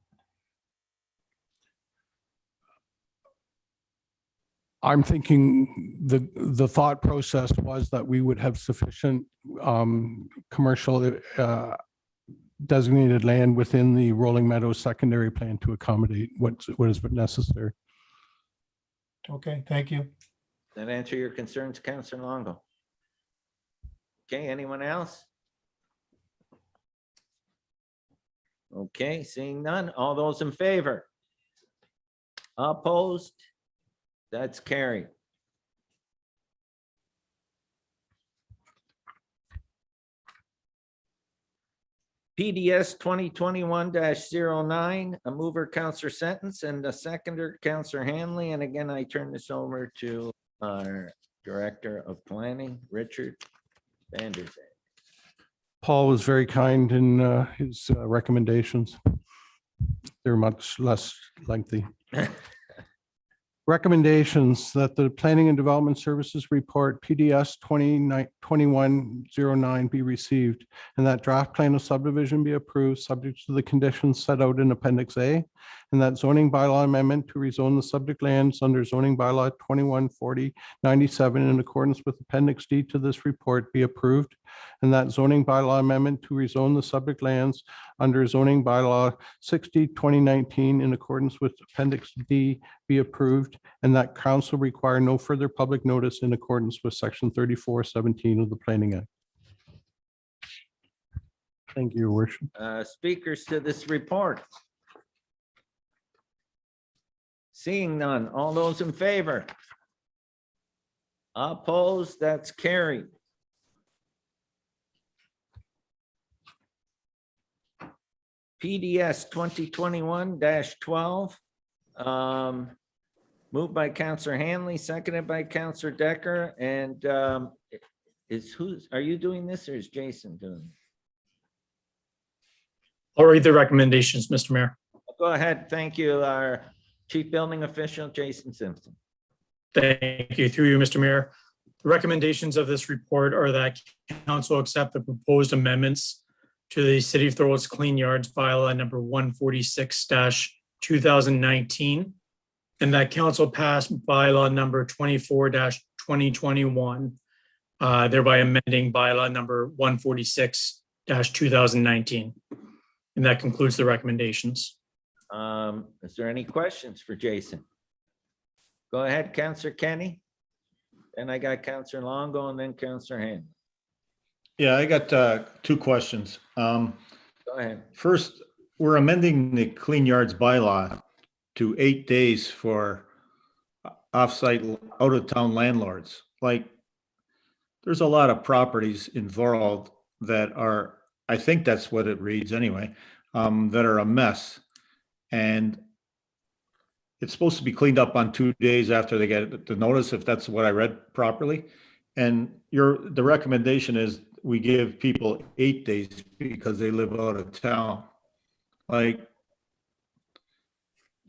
I'm thinking the thought process was that we would have sufficient commercial designated land within the Rolling Meadows secondary plan to accommodate what is necessary. Okay, thank you. That answer your concerns, Councilor Longo? Okay, anyone else? Okay, seeing none. All those in favor? Opposed? That's carried. PDS 2021-09, a mover, Councilor Sentence, and a seconder, Councilor Hanley. And again, I turn this over to our Director of Planning, Richard Vanderzee. Paul was very kind in his recommendations. They're much less lengthy. Recommendations that the Planning and Development Services Report PDS 2021-09 be received, and that draft plan of subdivision be approved subject to the conditions set out in Appendix A, and that zoning bylaw amendment to rezone the subject lands under zoning bylaw 2140-97 in accordance with Appendix D to this report be approved, and that zoning bylaw amendment to rezone the subject lands under zoning bylaw 60-2019 in accordance with Appendix D be approved, and that council require no further public notice in accordance with section 3417 of the Planning Act. Thank you, your worship. Speakers to this report? Seeing none. All those in favor? Opposed? That's carried. PDS 2021-12. Moved by Councilor Hanley, seconded by Councilor Decker. And are you doing this or is Jason doing it? I'll read the recommendations, Mr. Mayor. Go ahead. Thank you. Our Chief Building Official, Jason Simpson. Thank you. Through you, Mr. Mayor. The recommendations of this report are that council accept the proposed amendments to the City of Thorold's Clean Yards bylaw number 146-2019, and that council pass bylaw number 24-2021, thereby amending bylaw number 146-2019. And that concludes the recommendations. Is there any questions for Jason? Go ahead, Councilor Kenny. Then I got Councilor Longo and then Councilor Hanley. Yeah, I got two questions. Go ahead. First, we're amending the Clean Yards bylaw to 8 days for offsite out-of-town landlords. Like, there's a lot of properties in Thorold that are, I think that's what it reads anyway, that are a mess. And it's supposed to be cleaned up on 2 days after they get the notice, if that's what I read properly. And the recommendation is we give people 8 days because they live out of town. Like,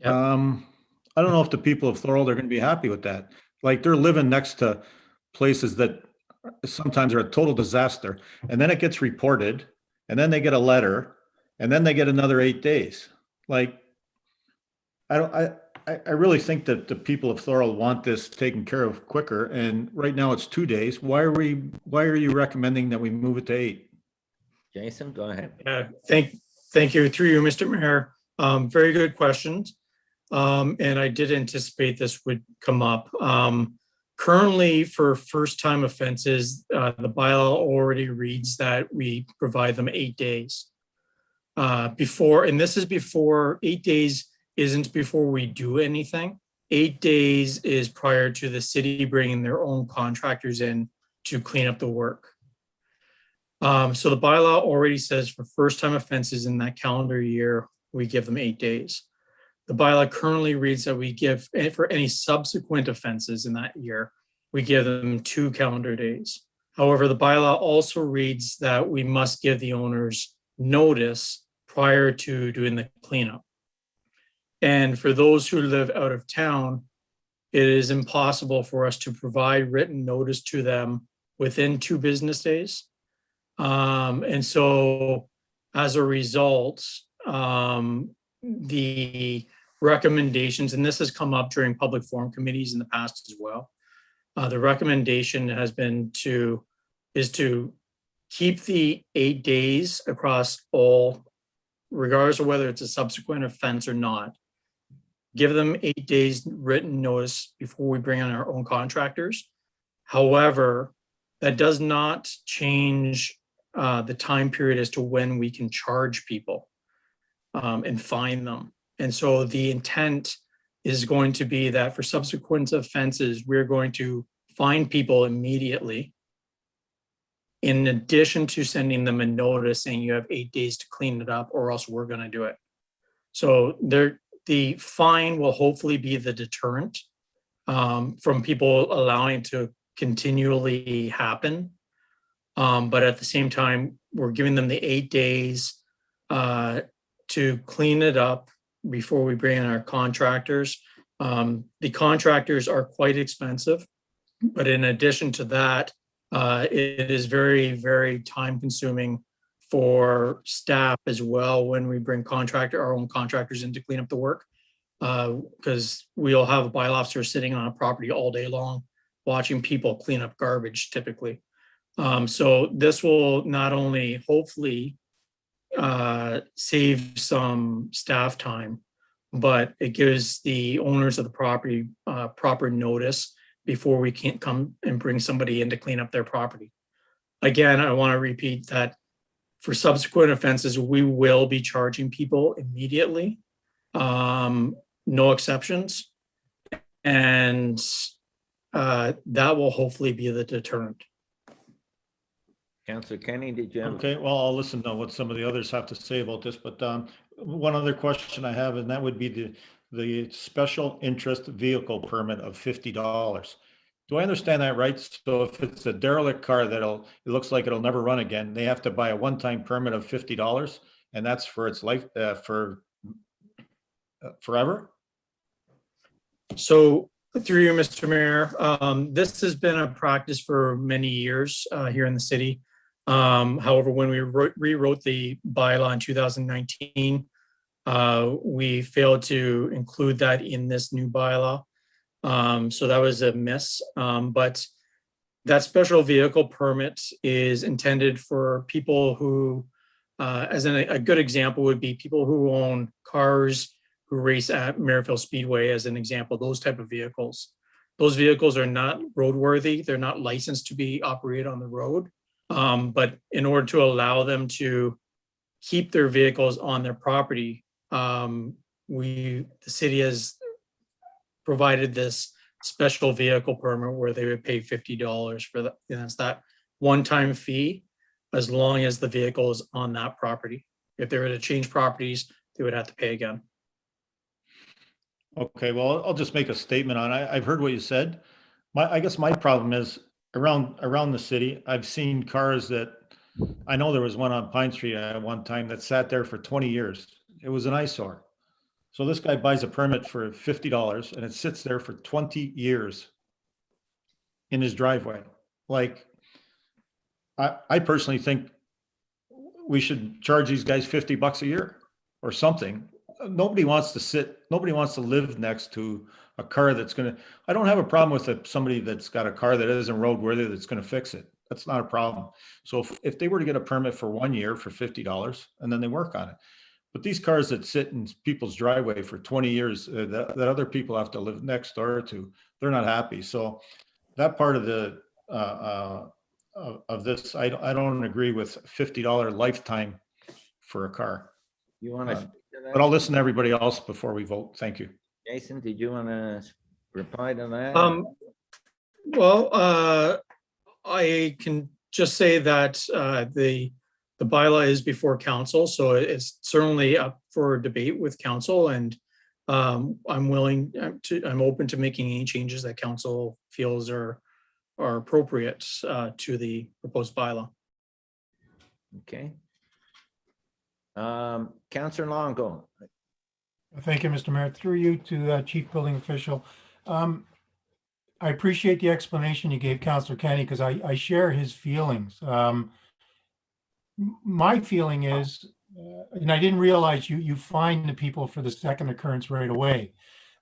Yep. I don't know if the people of Thorold are going to be happy with that. Like, they're living next to places that sometimes are a total disaster, and then it gets reported, and then they get a letter, and then they get another 8 days. Like, I really think that the people of Thorold want this taken care of quicker, and right now it's 2 days. Why are you recommending that we move it to 8? Jason, go ahead. Thank you through you, Mr. Mayor. Very good questions. And I did anticipate this would come up. Currently, for first-time offenses, the bylaw already reads that we provide them 8 days. And this is before 8 days isn't before we do anything. 8 days is prior to the city bringing their own contractors in to clean up the work. So the bylaw already says for first-time offenses in that calendar year, we give them 8 days. The bylaw currently reads that we give, for any subsequent offenses in that year, we give them 2 calendar days. However, the bylaw also reads that we must give the owners notice prior to doing the cleanup. And for those who live out of town, it is impossible for us to provide written notice to them within 2 business days. And so as a result, the recommendations, and this has come up during public forum committees in the past as well. The recommendation has been to keep the 8 days across all, regardless of whether it's a subsequent offense or not. Give them 8 days written notice before we bring in our own contractors. However, that does not change the time period as to when we can charge people and fine them. And so the intent is going to be that for subsequent offenses, we're going to fine people immediately, in addition to sending them a notice saying you have 8 days to clean it up or else we're going to do it. So the fine will hopefully be the deterrent from people allowing it to continually happen. But at the same time, we're giving them the 8 days to clean it up before we bring in our contractors. The contractors are quite expensive, but in addition to that, it is very, very time consuming for staff as well when we bring our own contractors in to clean up the work. Because we'll have a bylaw officer sitting on a property all day long, watching people clean up garbage typically. So this will not only hopefully save some staff time, but it gives the owners of the property proper notice before we can't come and bring somebody in to clean up their property. Again, I want to repeat that for subsequent offenses, we will be charging people immediately, no exceptions. And that will hopefully be the deterrent. Councillor Kenny, did you have? Okay, well, I'll listen to what some of the others have to say about this, but one other question I have, and that would be the special interest vehicle permit of $50. Do I understand that right? So if it's a derelict car it looks like it'll never run again, they have to buy a one-time permit of $50, and that's for its life, forever? So through you, Mr. Mayor, this has been a practice for many years here in the city. However, when we rewrote the bylaw in 2019, we failed to include that in this new bylaw. So that was a miss. But that special vehicle permit is intended for people who, a good example would be people who own cars who race at Merivale Speedway, as an example, those type of vehicles. Those vehicles are not roadworthy. They're not licensed to be operated on the road. But in order to allow them to keep their vehicles on their property, the city has provided this special vehicle permit where they would pay $50 for that. And that's that one-time fee, as long as the vehicle is on that property. If they were to change properties, they would have to pay again. Okay, well, I'll just make a statement on it. I've heard what you said. I guess my problem is around the city, I've seen cars that, I know there was one on Pine Street at one time that sat there for 20 years. It was an eyesore. So this guy buys a permit for $50 and it sits there for 20 years in his driveway. Like, I personally think we should charge these guys $50 a year or something. Nobody wants to live next to a car that's gonna, I don't have a problem with somebody that's got a car that isn't roadworthy that's gonna fix it. That's not a problem. So if they were to get a permit for 1 year for $50 and then they work on it. But these cars that sit in people's driveway for 20 years, that other people have to live next door to, they're not happy. So that part of the, of this, I don't agree with $50 lifetime for a car. You want to? But I'll listen to everybody else before we vote. Thank you. Jason, did you want to reply to that? Well, I can just say that the bylaw is before council, so it's certainly up for debate with council, and I'm open to making any changes that council feels are appropriate to the proposed bylaw. Okay. Councillor Longo. Thank you, Mr. Mayor. Through you to Chief Building Official. I appreciate the explanation you gave Councillor Kenny, because I share his feelings. My feeling is, and I didn't realize you fine the people for the second occurrence right away,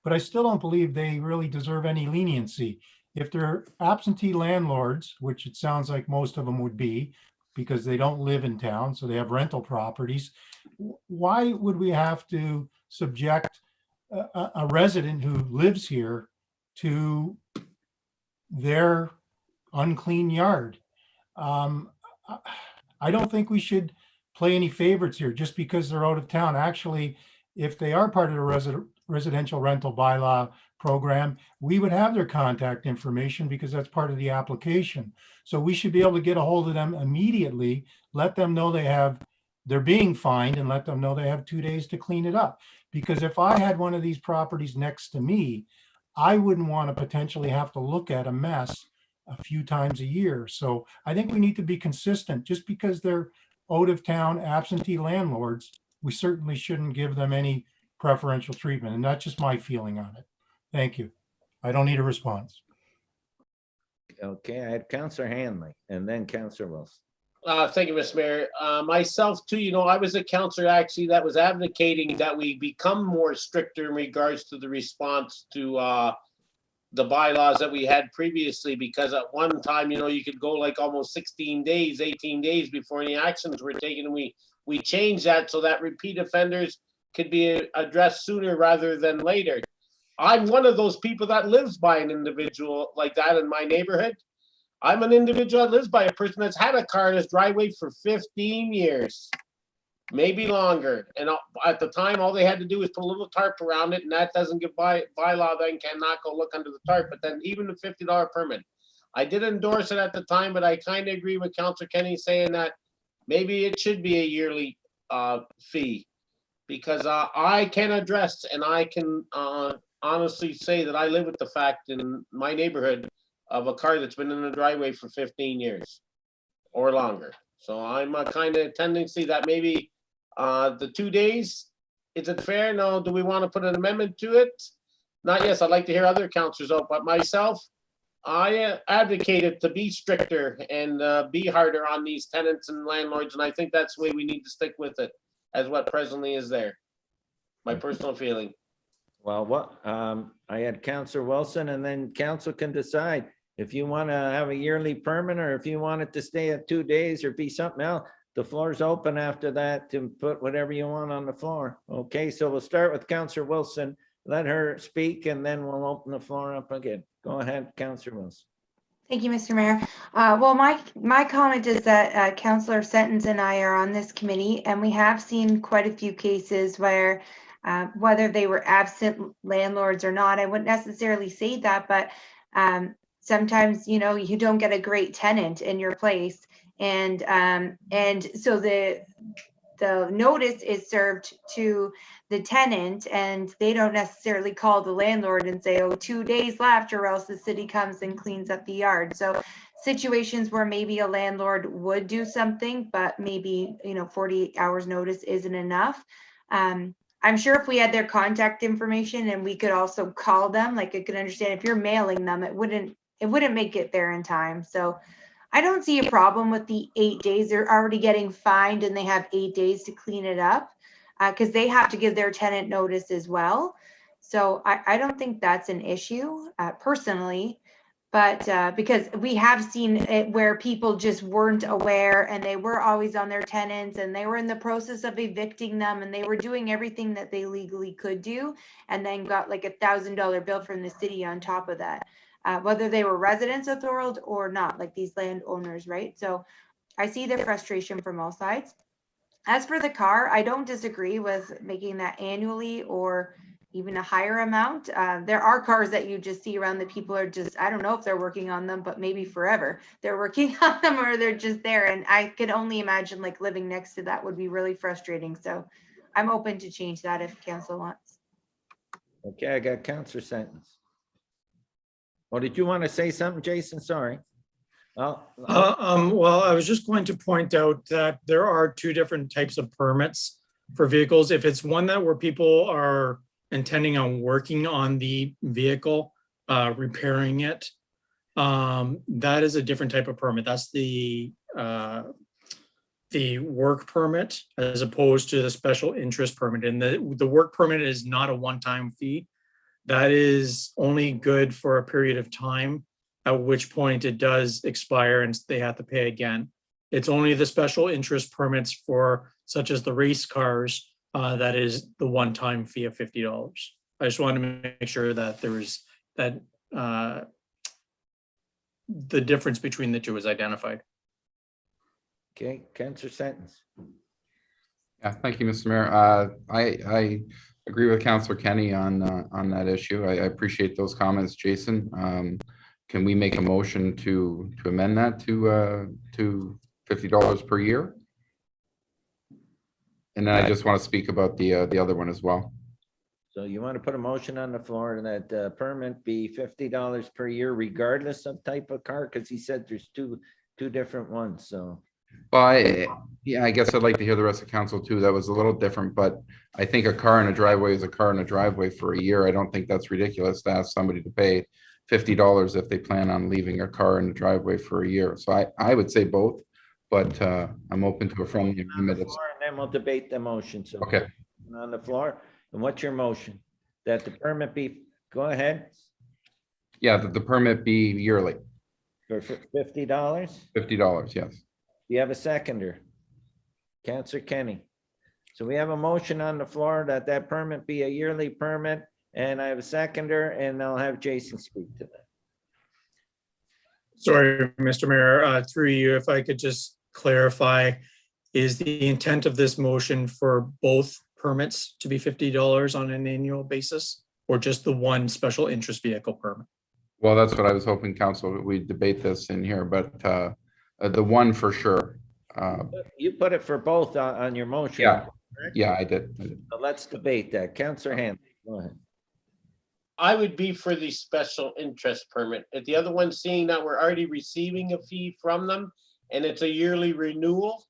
but I still don't believe they really deserve any leniency. If they're absentee landlords, which it sounds like most of them would be, because they don't live in town, so they have rental properties, why would we have to subject a resident who lives here to their unclean yard? I don't think we should play any favorites here just because they're out of town. Actually, if they are part of the residential rental bylaw program, we would have their contact information because that's part of the application. So we should be able to get a hold of them immediately, let them know they're being fined, and let them know they have 2 days to clean it up. Because if I had one of these properties next to me, I wouldn't want to potentially have to look at a mess a few times a year. So I think we need to be consistent. Just because they're out of town absentee landlords, we certainly shouldn't give them any preferential treatment. And that's just my feeling on it. Thank you. I don't need a response. Okay, I had Councillor Hanley and then Councillor Wilson. Thank you, Mr. Mayor. Myself too, I was a councillor actually that was advocating that we become more stricter in regards to the response to the bylaws that we had previously, because at one time, you could go like almost 16 days, 18 days before any actions were taken. And we changed that so that repeat offenders could be addressed sooner rather than later. I'm one of those people that lives by an individual like that in my neighborhood. I'm an individual that lives by a person that's had a car in his driveway for 15 years, maybe longer. And at the time, all they had to do was put a little tarp around it, and that doesn't give bylaw, then cannot go look under the tarp. But then even the $50 permit, I did endorse it at the time, but I kind of agree with Councillor Kenny saying that maybe it should be a yearly fee, because I can address and I can honestly say that I live with the fact in my neighborhood of a car that's been in the driveway for 15 years or longer. So I'm a kind of tendency that maybe the 2 days, is it fair? No. Do we want to put an amendment to it? Not yes. I'd like to hear other councillors out, but myself, I advocated to be stricter and be harder on these tenants and landlords, and I think that's the way we need to stick with it as what presently is there. My personal feeling. Well, I had Councillor Wilson, and then council can decide if you want to have a yearly permit or if you want it to stay at 2 days or be something else. The floor's open after that to put whatever you want on the floor. Okay, so we'll start with Councillor Wilson. Let her speak, and then we'll open the floor up again. Go ahead, Councillor Wilson. Thank you, Mr. Mayor. Well, my comment is that Councillor Sentence and I are on this committee, and we have seen quite a few cases where whether they were absent landlords or not, I wouldn't necessarily say that, but sometimes, you don't get a great tenant in your place. And so the notice is served to the tenant, and they don't necessarily call the landlord and say, oh, 2 days left or else the city comes and cleans up the yard. So situations where maybe a landlord would do something, but maybe, 48 hours notice isn't enough. I'm sure if we had their contact information and we could also call them, like I could understand if you're mailing them, it wouldn't make it there in time. So I don't see a problem with the 8 days. They're already getting fined and they have 8 days to clean it up because they have to give their tenant notice as well. So I don't think that's an issue personally, but because we have seen it where people just weren't aware and they were always on their tenants and they were in the process of evicting them and they were doing everything that they legally could do and then got like $1,000 bill from the city on top of that. Whether they were residents of Thorold or not, like these landowners, right? So I see the frustration from all sides. As for the car, I don't disagree with making that annually or even a higher amount. There are cars that you just see around that people are just, I don't know if they're working on them, but maybe forever they're working on them or they're just there. And I could only imagine like living next to that would be really frustrating. So I'm open to change that if council wants. Okay, I got Counselor Sentence. Or did you want to say something, Jason? Sorry. Well, I was just going to point out that there are two different types of permits for vehicles. If it's one that where people are intending on working on the vehicle, repairing it, that is a different type of permit. That's the work permit as opposed to the special interest permit. And the work permit is not a one-time fee. That is only good for a period of time, at which point it does expire and they have to pay again. It's only the special interest permits for such as the race cars that is the one-time fee of $50. I just wanted to make sure that there was that the difference between the two is identified. Okay, Counselor Sentence. Yeah, thank you, Mr. Mayor. I agree with Councillor Kenny on that issue. I appreciate those comments, Jason. Can we make a motion to amend that to $50 per year? And then I just want to speak about the other one as well. So you want to put a motion on the floor that permit be $50 per year regardless of type of car? Because he said there's two different ones, so. Well, I guess I'd like to hear the rest of council too. That was a little different, but I think a car in a driveway is a car in a driveway for a year. I don't think that's ridiculous to ask somebody to pay $50 if they plan on leaving a car in the driveway for a year. So I would say both, but I'm open to a friendly amendment. And then we'll debate the motion. So okay. On the floor. And what's your motion? That the permit be, go ahead. Yeah, that the permit be yearly. For $50? $50, yes. You have a seconder? Councillor Kenny. So we have a motion on the floor that permit be a yearly permit, and I have a seconder, and I'll have Jason speak to that. Sorry, Mr. Mayor, through you, if I could just clarify, is the intent of this motion for both permits to be $50 on an annual basis, or just the one special interest vehicle permit? Well, that's what I was hoping, council, we debate this in here, but the one for sure. You put it for both on your motion. Yeah, yeah, I did. So let's debate that. Councillor Hand, go ahead. I would be for the special interest permit. If the other one, seeing that we're already receiving a fee from them and it's a yearly renewal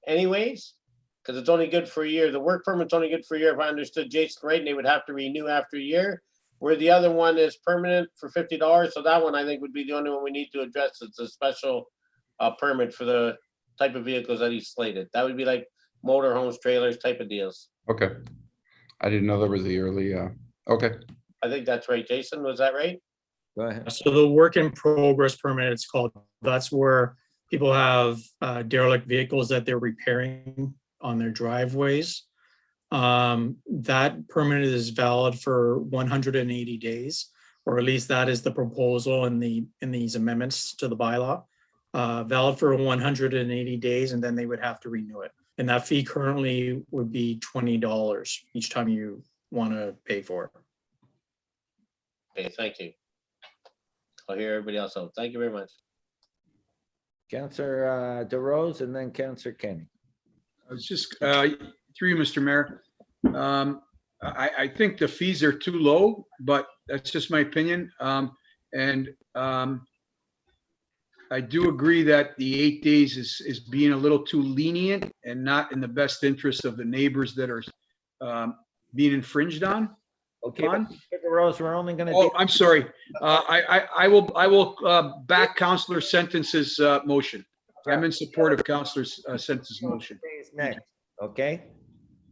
anyways, because it's only good for a year. The work permit's only good for a year. If I understood Jason right, and they would have to renew after a year, where the other one is permanent for $50. So that one I think would be the only one we need to address. It's a special permit for the type of vehicles that he slated. That would be like motorhomes, trailers type of deals. Okay. I didn't know there was a yearly, okay. I think that's right. Jason, was that right? Go ahead. So the work in progress permit, it's called, that's where people have derelict vehicles that they're repairing on their driveways. That permit is valid for 180 days, or at least that is the proposal in these amendments to the bylaw. Valid for 180 days, and then they would have to renew it. And that fee currently would be $20 each time you want to pay for it. Okay, thank you. I'll hear everybody else out. Thank you very much. Councillor DeRose and then Councillor Kenny. I was just through you, Mr. Mayor. I think the fees are too low, but that's just my opinion. I do agree that the 8 days is being a little too lenient and not in the best interest of the neighbors that are being infringed on. Okay, but On. Rose, we're only gonna. Oh, I'm sorry. I will back Counselor Sentence's motion. I'm in support of Counselor Sentence's motion. Next, okay?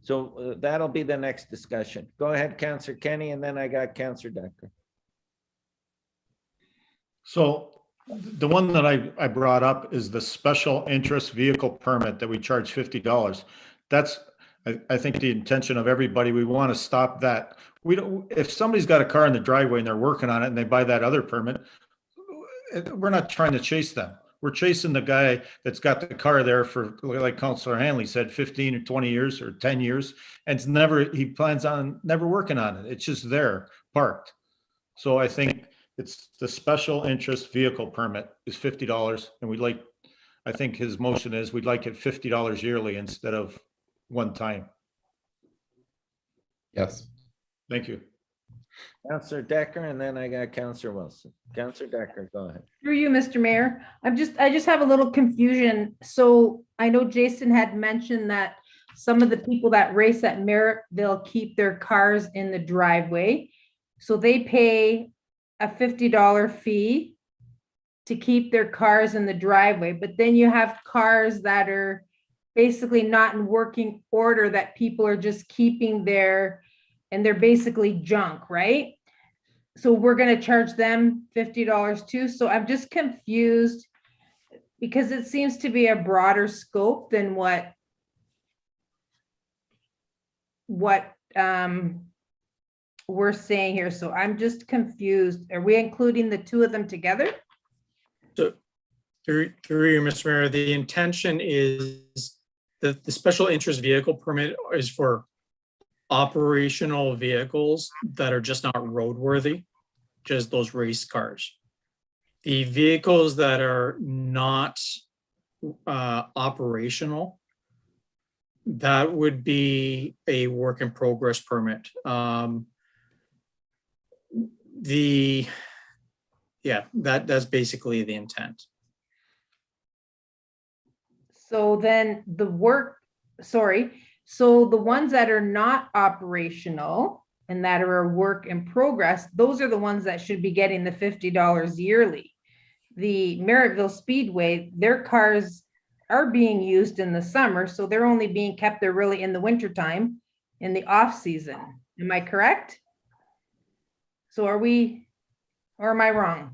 So that'll be the next discussion. Go ahead, Counselor Kenny, and then I got Counselor Decker. So the one that I brought up is the special interest vehicle permit that we charge $50. That's, I think, the intention of everybody. We want to stop that. We don't, if somebody's got a car in the driveway and they're working on it and they buy that other permit, we're not trying to chase them. We're chasing the guy that's got the car there for, like Councilor Hanley said, 15 or 20 years or 10 years. And he plans on never working on it. It's just there, parked. So I think it's the special interest vehicle permit is $50. And I think his motion is we'd like it $50 yearly instead of one time. Yes. Thank you. Counselor Decker, and then I got Counselor Wilson. Counselor Decker, go ahead. Through you, Mr. Mayor, I just have a little confusion. So I know Jason had mentioned that some of the people that race at Merritt, they'll keep their cars in the driveway. So they pay a $50 fee to keep their cars in the driveway, but then you have cars that are basically not in working order that people are just keeping there and they're basically junk, right? So we're gonna charge them $50 too. So I'm just confused because it seems to be a broader scope than what we're saying here. So I'm just confused. Are we including the two of them together? So through you, Mr. Mayor, the intention is that the special interest vehicle permit is for operational vehicles that are just not roadworthy, just those race cars. The vehicles that are not operational, that would be a work in progress permit. That's basically the intent. So then so the ones that are not operational and that are a work in progress, those are the ones that should be getting the $50 yearly. The Merrittville Speedway, their cars are being used in the summer, so they're only being kept there really in the wintertime, in the off season. Am I correct? So or am I wrong?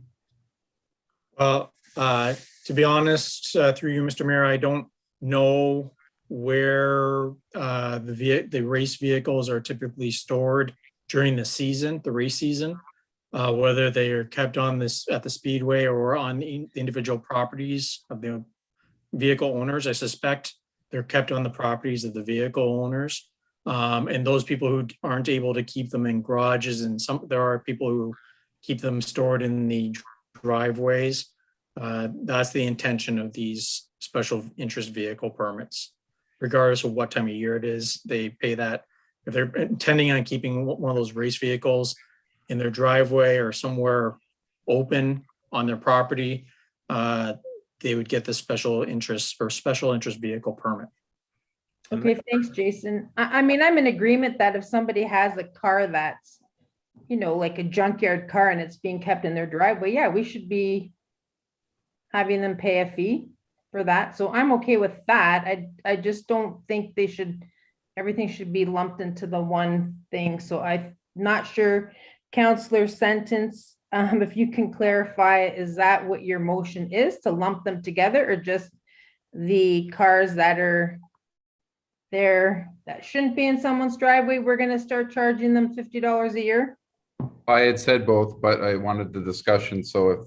Well, to be honest, through you, Mr. Mayor, I don't know where the race vehicles are typically stored during the season, the race season, whether they are kept on at the speedway or on the individual properties of the vehicle owners. I suspect they're kept on the properties of the vehicle owners. And those people who aren't able to keep them in garages, and there are people who keep them stored in the driveways. That's the intention of these special interest vehicle permits. Regardless of what time of year it is, they pay that. If they're intending on keeping one of those race vehicles in their driveway or somewhere open on their property, they would get the special interest vehicle permit. Okay, thanks, Jason. I mean, I'm in agreement that if somebody has a car that's, like a junkyard car and it's being kept in their driveway, yeah, we should be having them pay a fee for that. So I'm okay with that. I just don't think everything should be lumped into the one thing. So I'm not sure, Counselor Sentence, if you can clarify, is that what your motion is, to lump them together, or just the cars that are there that shouldn't be in someone's driveway, we're gonna start charging them $50 a year? I had said both, but I wanted the discussion, so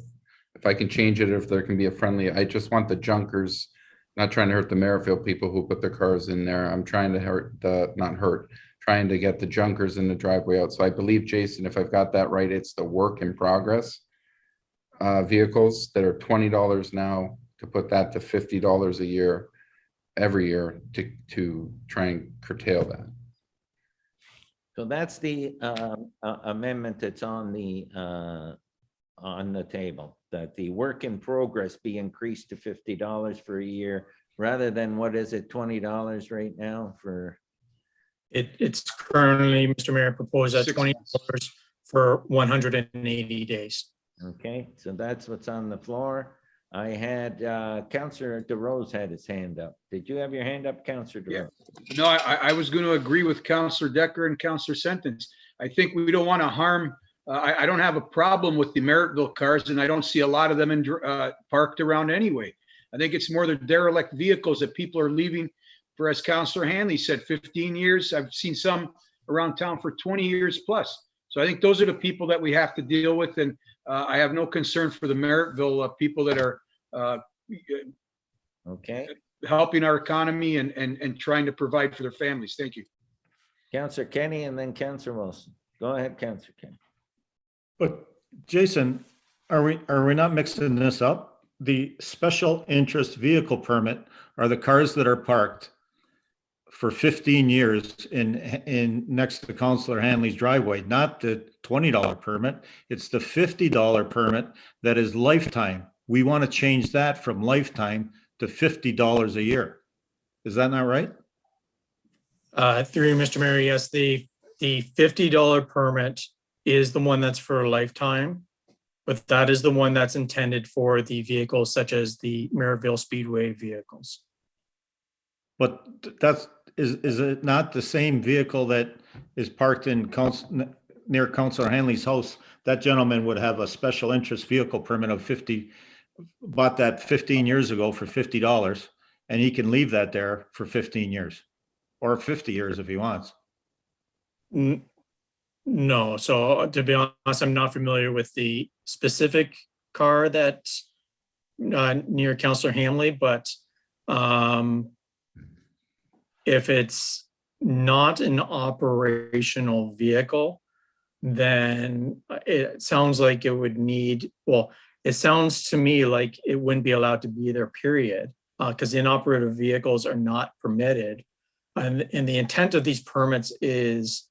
if I can change it, if there can be a friendly, I just want the junkers, not trying to hurt the Merrifield people who put their cars in there. I'm trying to trying to get the junkers in the driveway out. So I believe, Jason, if I've got that right, it's the work in progress vehicles that are $20 now, to put that to $50 a year, every year, to try and curtail that. So that's the amendment that's on the on the table, that the work in progress be increased to $50 for a year rather than what is it, $20 right now for? It's currently, Mr. Mayor, proposed at 6 $20 months. for 180 days. Okay, so that's what's on the floor. I had Councillor DeRose had his hand up. Did you have your hand up, Councillor Yeah. DeRose? No, I was going to agree with Counselor Decker and Counselor Sentence. I think we don't want to harm, I don't have a problem with the Merrittville cars, and I don't see a lot of them parked around anyway. I think it's more the derelict vehicles that people are leaving for, as Counselor Hanley said, 15 years. I've seen some around town for 20 years plus. So I think those are the people that we have to deal with, and I have no concern for the Merrittville people that are Okay, helping our economy and trying to provide for their families. Thank you. Councillor Kenny and then Councillor Wilson. Go ahead, Councillor Kenny. But Jason, are we not mixing this up? The special interest vehicle permit are the cars that are parked for 15 years in next to Councillor Hanley's driveway, not the $20 permit. It's the $50 permit that is lifetime. We want to change that from lifetime to $50 a year. Is that not right? Through you, Mr. Mayor, yes, the $50 permit is the one that's for a lifetime, but that is the one that's intended for the vehicles such as the Merrittville Speedway vehicles. But is it not the same vehicle that is parked in near Councillor Hanley's house? That gentleman would have a special interest vehicle permit of 50, bought that 15 years ago for $50, and he can leave that there for 15 years or 50 years if he wants. No, so to be honest, I'm not familiar with the specific car that's near Councillor Hanley, but if it's not an operational vehicle, then it sounds like it would need, well, it sounds to me like it wouldn't be allowed to be there, period, because inoperative vehicles are not permitted. And the intent of these permits is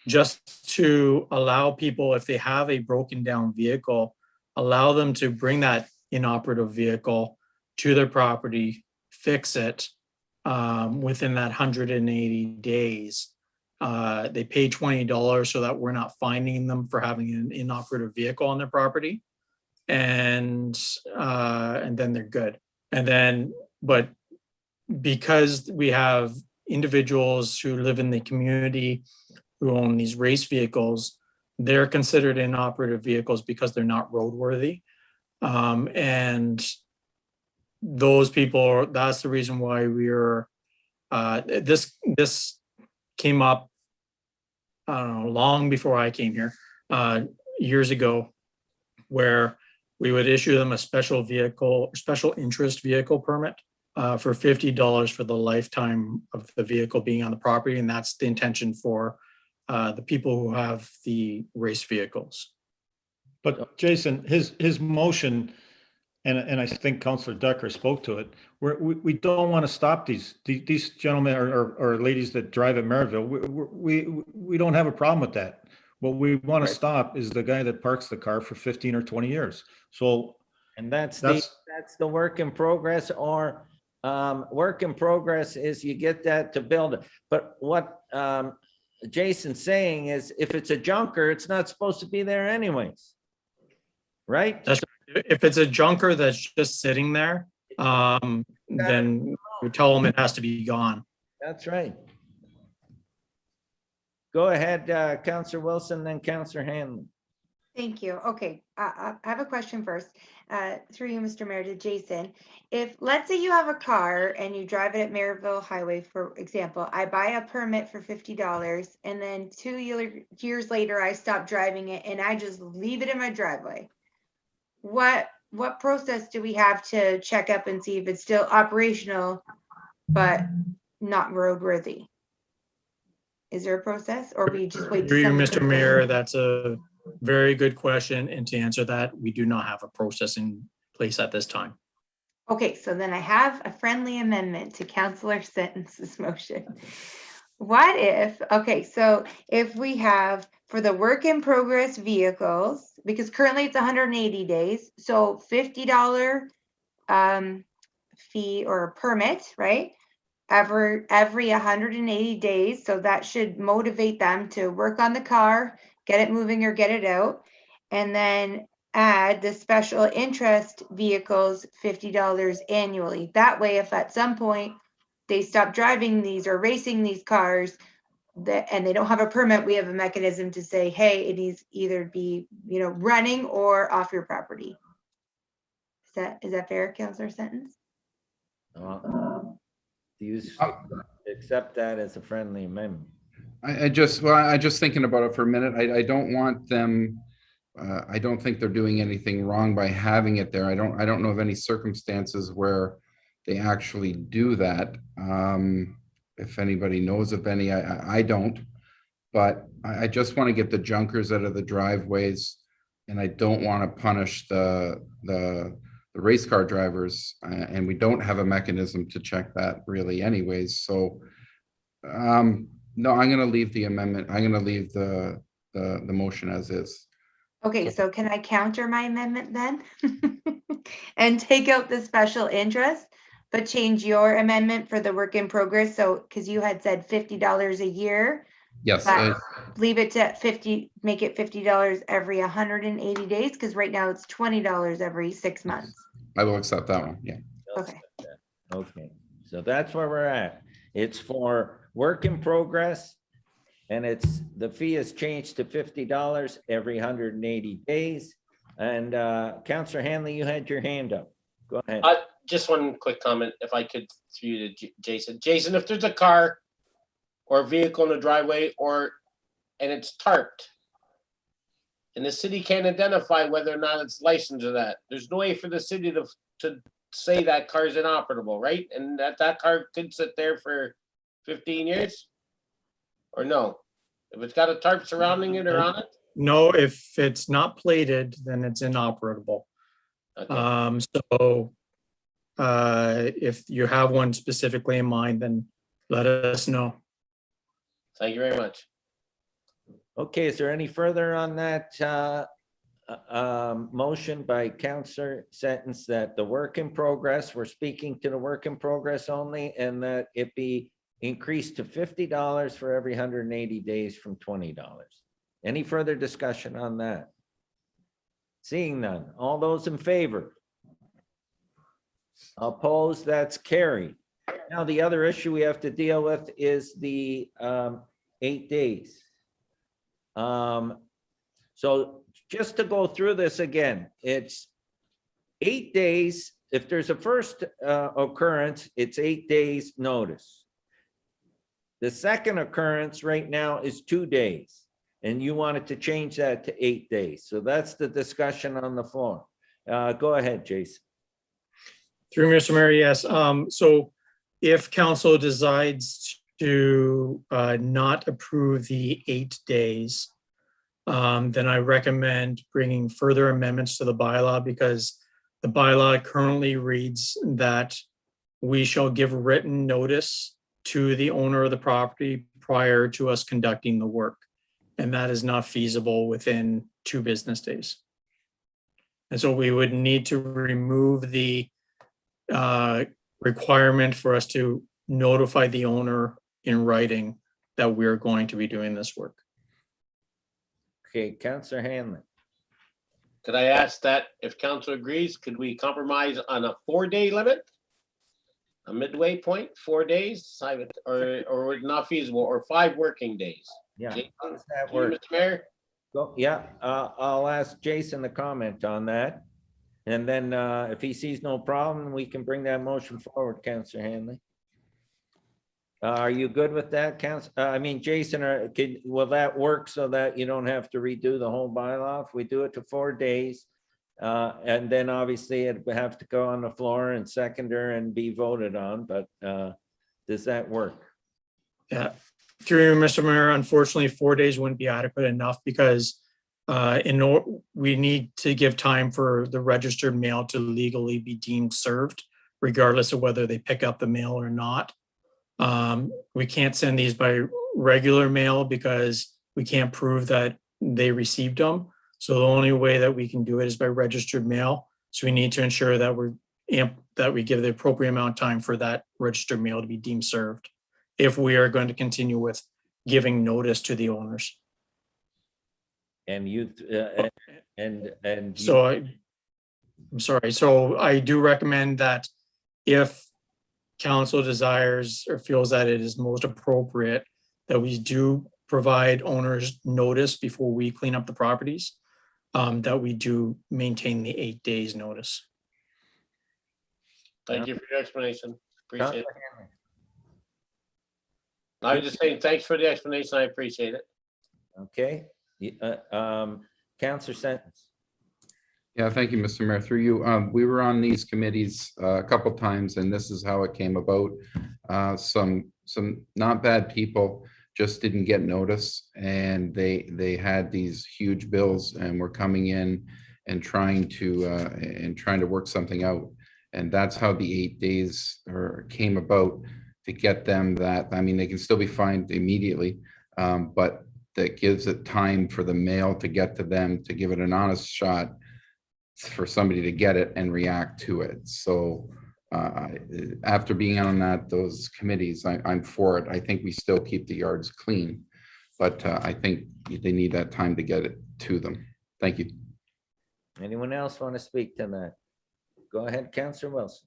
just to allow people, if they have a broken down vehicle, allow them to bring that inoperative vehicle to their property, fix it within that 180 days. They pay $20 so that we're not fining them for having an inoperative vehicle on their property. And then they're good. And then, but because we have individuals who live in the community who own these race vehicles, they're considered inoperative vehicles because they're not roadworthy. And those people, that's the reason why we're, this came up, I don't know, long before I came here, years ago, where we would issue them a special interest vehicle permit for $50 for the lifetime of the vehicle being on the property. And that's the intention for the people who have the race vehicles. But Jason, his motion, and I think Councillor Decker spoke to it, we don't want to stop these gentlemen or ladies that drive at Merrittville. We don't have a problem with that. What we want to stop is the guy that parks the car for 15 or 20 years. So, and that's the work in progress, or work in progress is you get that to build it. But what Jason's saying is, if it's a junker, it's not supposed to be there anyways, right? If it's a junker that's just sitting there, then we tell them it has to be gone. That's right. Go ahead, Councillor Wilson, then Councillor Hanley. Thank you. Okay, I have a question first. Through you, Mr. Mayor, to Jason. If, let's say you have a car and you drive it at Merrittville Highway, for example, I buy a permit for $50 and then 2 years later, I stop driving it and I just leave it in my driveway. What process do we have to check up and see if it's still operational, but not roadworthy? Is there a process, or we just wait? Through you, Mr. Mayor, that's a very good question. And to answer that, we do not have a process in place at this time. Okay, so then I have a friendly amendment to Councillor Sentence's motion. What if, okay, so if we have for the work in progress vehicles, because currently it's 180 days, so $50 fee or permit, right? Every 180 days, so that should motivate them to work on the car, get it moving or get it out. And then add the special interest vehicles $50 annually. That way, if at some point they stop driving these or racing these cars and they don't have a permit, we have a mechanism to say, hey, it needs either be, running or off your property. Is that fair, Councillor Sentence? Do you accept that as a friendly amendment? I just thinking about it for a minute. I don't want them. I don't think they're doing anything wrong by having it there. I don't know of any circumstances where they actually do that. If anybody knows of any, I don't. But I just want to get the junkers out of the driveways, and I don't want to punish the race car drivers. And we don't have a mechanism to check that really, anyways. So, no, I'm going to leave the amendment. I'm going to leave the motion as is. Okay, so can I counter my amendment then? And take out the special interest, but change your amendment for the work in progress. So, because you had said $50 a year. Yes. But leave it to 50, make it $50 every 180 days, because right now it's $20 every 6 months. I will accept that one. Yeah. Okay. Okay, so that's where we're at. It's for work in progress. And the fee is changed to $50 every 180 days. And Councillor Hanley, you had your hand up. Go ahead. Just one quick comment, if I could, through you to Jason. Jason, if there's a car or a vehicle in the driveway and it's tarped, and the city can't identify whether or not it's licensed or that, there's no way for the city to say that car is inoperable, right? And that car could sit there for 15 years? Or no? If it's got a tarp surrounding it or on it? No, if it's not plated, then it's inoperable. Okay. So if you have one specifically in mind, then let us know. Thank you very much. Okay, is there any further on that motion by Councillor Sentence that the work in progress, we're speaking to the work in progress only, and that it be increased to $50 for every 180 days from $20. Any further discussion on that? Seeing none. All those in favor? Opposed? That's carried. Now, the other issue we have to deal with is the 8 days. So just to go through this again, it's 8 days. If there's a first occurrence, it's 8 days notice. The second occurrence right now is 2 days, and you wanted to change that to 8 days. So that's the discussion on the floor. Go ahead, Jason. Through Mr. Mayor, yes. So if council decides to not approve the 8 days, then I recommend bringing further amendments to the bylaw, because the bylaw currently reads that we shall give written notice to the owner of the property prior to us conducting the work. And that is not feasible within 2 business days. And so we would need to remove the requirement for us to notify the owner in writing that we're going to be doing this work. Okay, Councillor Hanlon. Could I ask that if council agrees, could we compromise on a 4-day limit? A midway point, 4 days, or not feasible, or 5 working days? Yeah, Jason, how does that you, work? Mr. Mayor? Yeah, I'll ask Jason to comment on that. And then if he sees no problem, we can bring that motion forward, Councillor Hanley. Are you good with that, Jason, will that work so that you don't have to redo the whole bylaw? If we do it to 4 days, and then obviously it would have to go on the floor and seconder and be voted on, but does that work? Yeah, through Mr. Mayor, unfortunately, 4 days wouldn't be adequate enough, because we need to give time for the registered mail to legally be deemed served, regardless of whether they pick up the mail or not. We can't send these by regular mail because we can't prove that they received them. So the only way that we can do it is by registered mail. So we need to ensure that that we give the appropriate amount of time for that registered mail to be deemed served, if we are going to continue with giving notice to the owners. And you, and. So I'm sorry. So I do recommend that if council desires or feels that it is most appropriate, that we do provide owners notice before we clean up the properties, that we do maintain the 8 days notice. Thank you for your explanation. Appreciate it. I was just saying, thanks for the explanation. I appreciate it. Okay, Counselor Sentence. Yeah, thank you, Mr. Mayor. Through you, we were on these committees a couple times, and this is how it came about. Some not bad people just didn't get notice, and they had these huge bills and were coming in and trying to work something out. And that's how the 8 days came about, to get them that. I mean, they can still be fined immediately, but that gives it time for the mail to get to them, to give it an honest shot for somebody to get it and react to it. So after being on those committees, I'm for it. I think we still keep the yards clean, but I think they need that time to get it to them. Thank you. Anyone else want to speak to that? Go ahead, Counselor Wilson.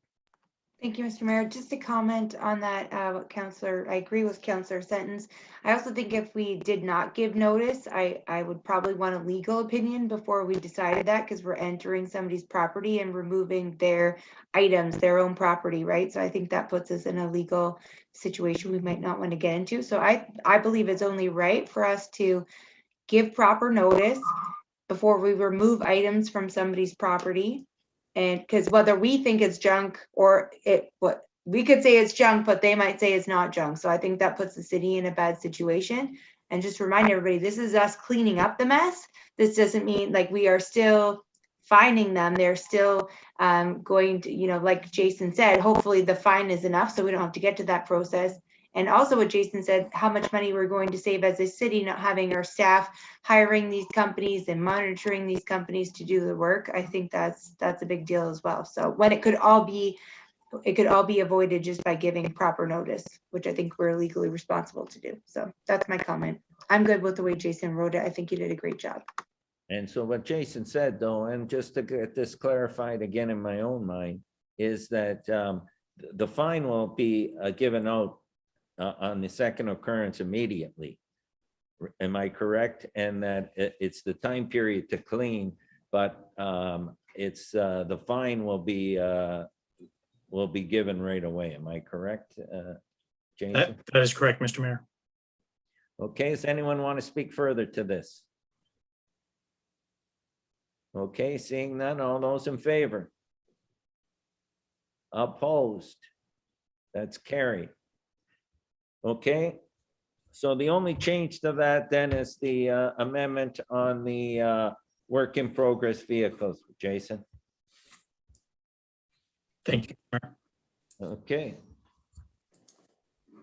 Thank you, Mr. Mayor. Just to comment on that, I agree with Counselor Sentence. I also think if we did not give notice, I would probably want a legal opinion before we decided that, because we're entering somebody's property and removing their items, their own property, right? So I think that puts us in a legal situation we might not want to get into. So I believe it's only right for us to give proper notice before we remove items from somebody's property. And because whether we think it's junk or we could say it's junk, but they might say it's not junk. So I think that puts the city in a bad situation. And just remind everybody, this is us cleaning up the mess. This doesn't mean like we are still fining them. They're still going to, like Jason said, hopefully the fine is enough so we don't have to get to that process. And also what Jason said, how much money we're going to save as a city, not having our staff hiring these companies and monitoring these companies to do the work. I think that's a big deal as well. So when it could all be avoided just by giving proper notice, which I think we're legally responsible to do. So that's my comment. I'm good with the way Jason wrote it. I think he did a great job. And so what Jason said, though, and just to get this clarified again in my own mind, is that the fine will be given out on the second occurrence immediately. Am I correct? And that it's the time period to clean, but it's the fine will be given right away. Am I correct, Jason? That is correct, Mr. Mayor. Okay, does anyone want to speak further to this? Okay, seeing none, all those in favor? Opposed? That's carried. Okay, so the only change to that then is the amendment on the work in progress vehicles. Jason? Thank you, Mayor. Okay.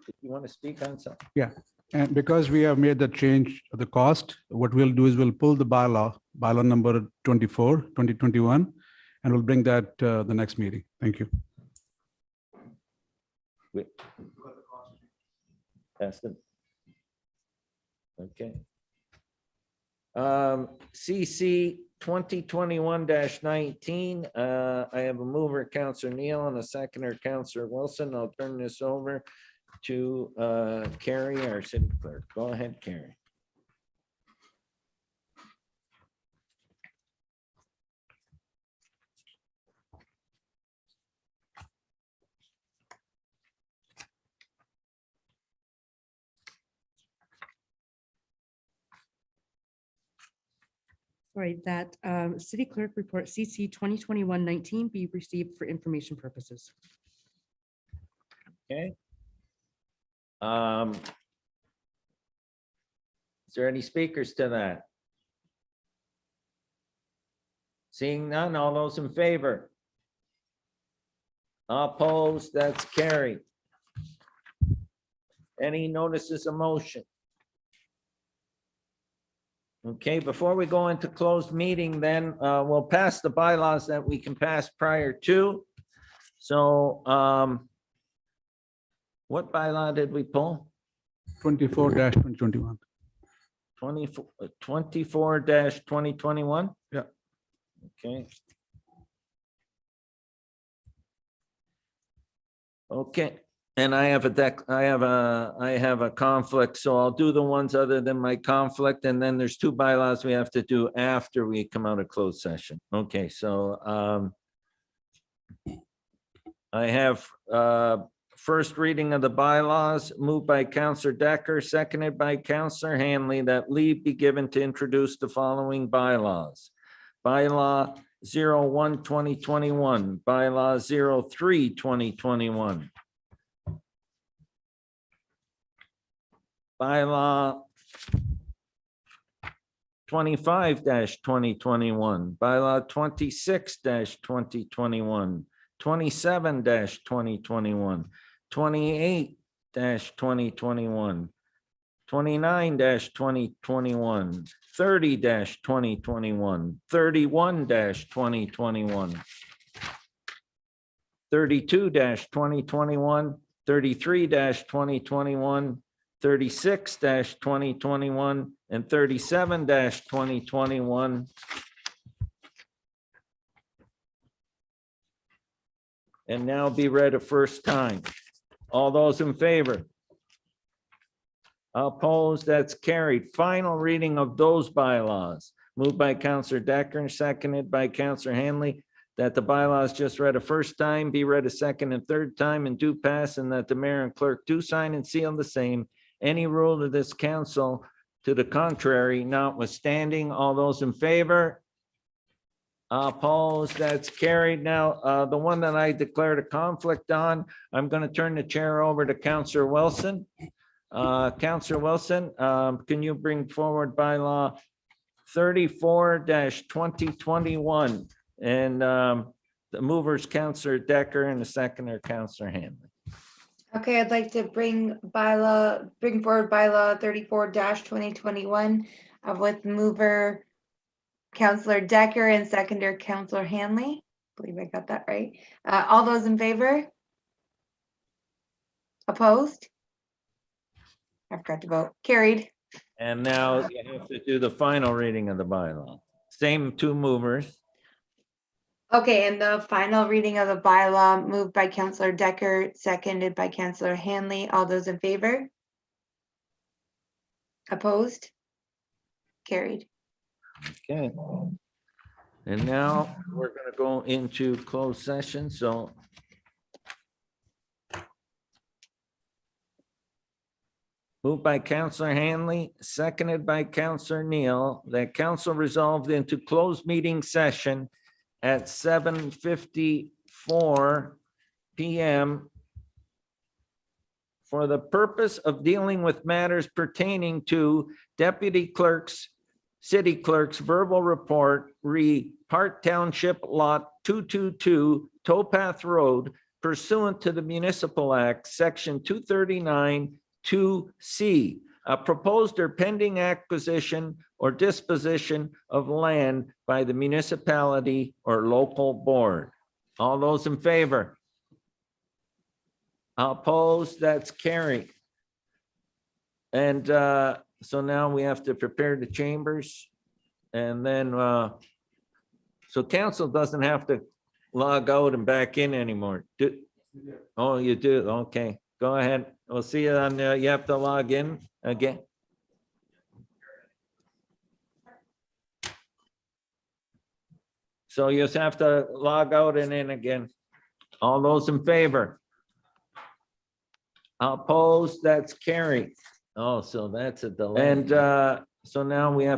Did you want to speak on something? Yeah, and because we have made the change of the cost, what we'll do is we'll pull the bylaw number 24, 2021, and we'll bring that the next meeting. Thank you. Okay. CC 2021-19. I have a mover, Councillor Neal, and a seconder, Councillor Wilson. I'll turn this over to Carrie, our city clerk. Go ahead, Carrie. Sorry, that city clerk report CC 2021-19 be received for information purposes. Okay. Is there any speakers to that? Seeing none, all those in favor? Opposed, that's carried. Any notices of motion? Okay, before we go into closed meeting, then we'll pass the bylaws that we can pass prior to. So what bylaw did we pull? 24-2021. 24-2021? Yeah. Okay. Okay, and I have a conflict, so I'll do the ones other than my conflict, and then there's two bylaws we have to do after we come out of closed session. Okay, so I have first reading of the bylaws, moved by Counselor Decker, seconded by Counselor Hanley, that leave be given to introduce the following bylaws. Bylaw 01-2021, bylaw 03-2021. Bylaw 25-2021, bylaw 26-2021, 27-2021, 28-2021, 29-2021, 30-2021, 31-2021, 32-2021, 33-2021, 36-2021, and 37-2021. And now be read a first time. All those in favor? Opposed? That's carried. Final reading of those bylaws. Moved by Counselor Decker and seconded by Counselor Hanley, that the bylaws just read a first time be read a second and third time and do pass, and that the mayor and clerk do sign and seal the same. Any rule of this council to the contrary notwithstanding. All those in favor? Opposed? That's carried. Now, the one that I declared a conflict on, I'm going to turn the chair over to Counselor Wilson. Counselor Wilson, can you bring forward bylaw 34-2021? And the movers, Counselor Decker, and the seconder, Counselor Hanley. Okay, I'd like to bring forward bylaw 34-2021 with mover Counselor Decker and seconder Counselor Hanley. I believe I got that right. All those in favor? Opposed? I forgot to vote. Carried. And now you have to do the final reading of the bylaw. Same two movers. Okay, and the final reading of the bylaw moved by Counselor Decker, seconded by Counselor Hanley. All those in favor? Opposed? Carried. Okay. And now we're going to go into closed session, so. Moved by Counselor Hanley, seconded by Counselor Neal, that council resolved into closed meeting session at 7:54 PM for the purpose of dealing with matters pertaining to deputy clerks, city clerk's verbal report, Park Township Lot 222, Towpath Road, pursuant to the Municipal Act, Section 239, 2C, a proposed or pending acquisition or disposition of land by the municipality or local board. All those in favor? Opposed? That's carried. And so now we have to prepare the chambers, and then so council doesn't have to log out and back in anymore. Oh, you do? Okay, go ahead. We'll see you on, you have to log in again. So you just have to log out and in again. All those in favor? Opposed? That's carried. Oh, so that's a delay. And so now we have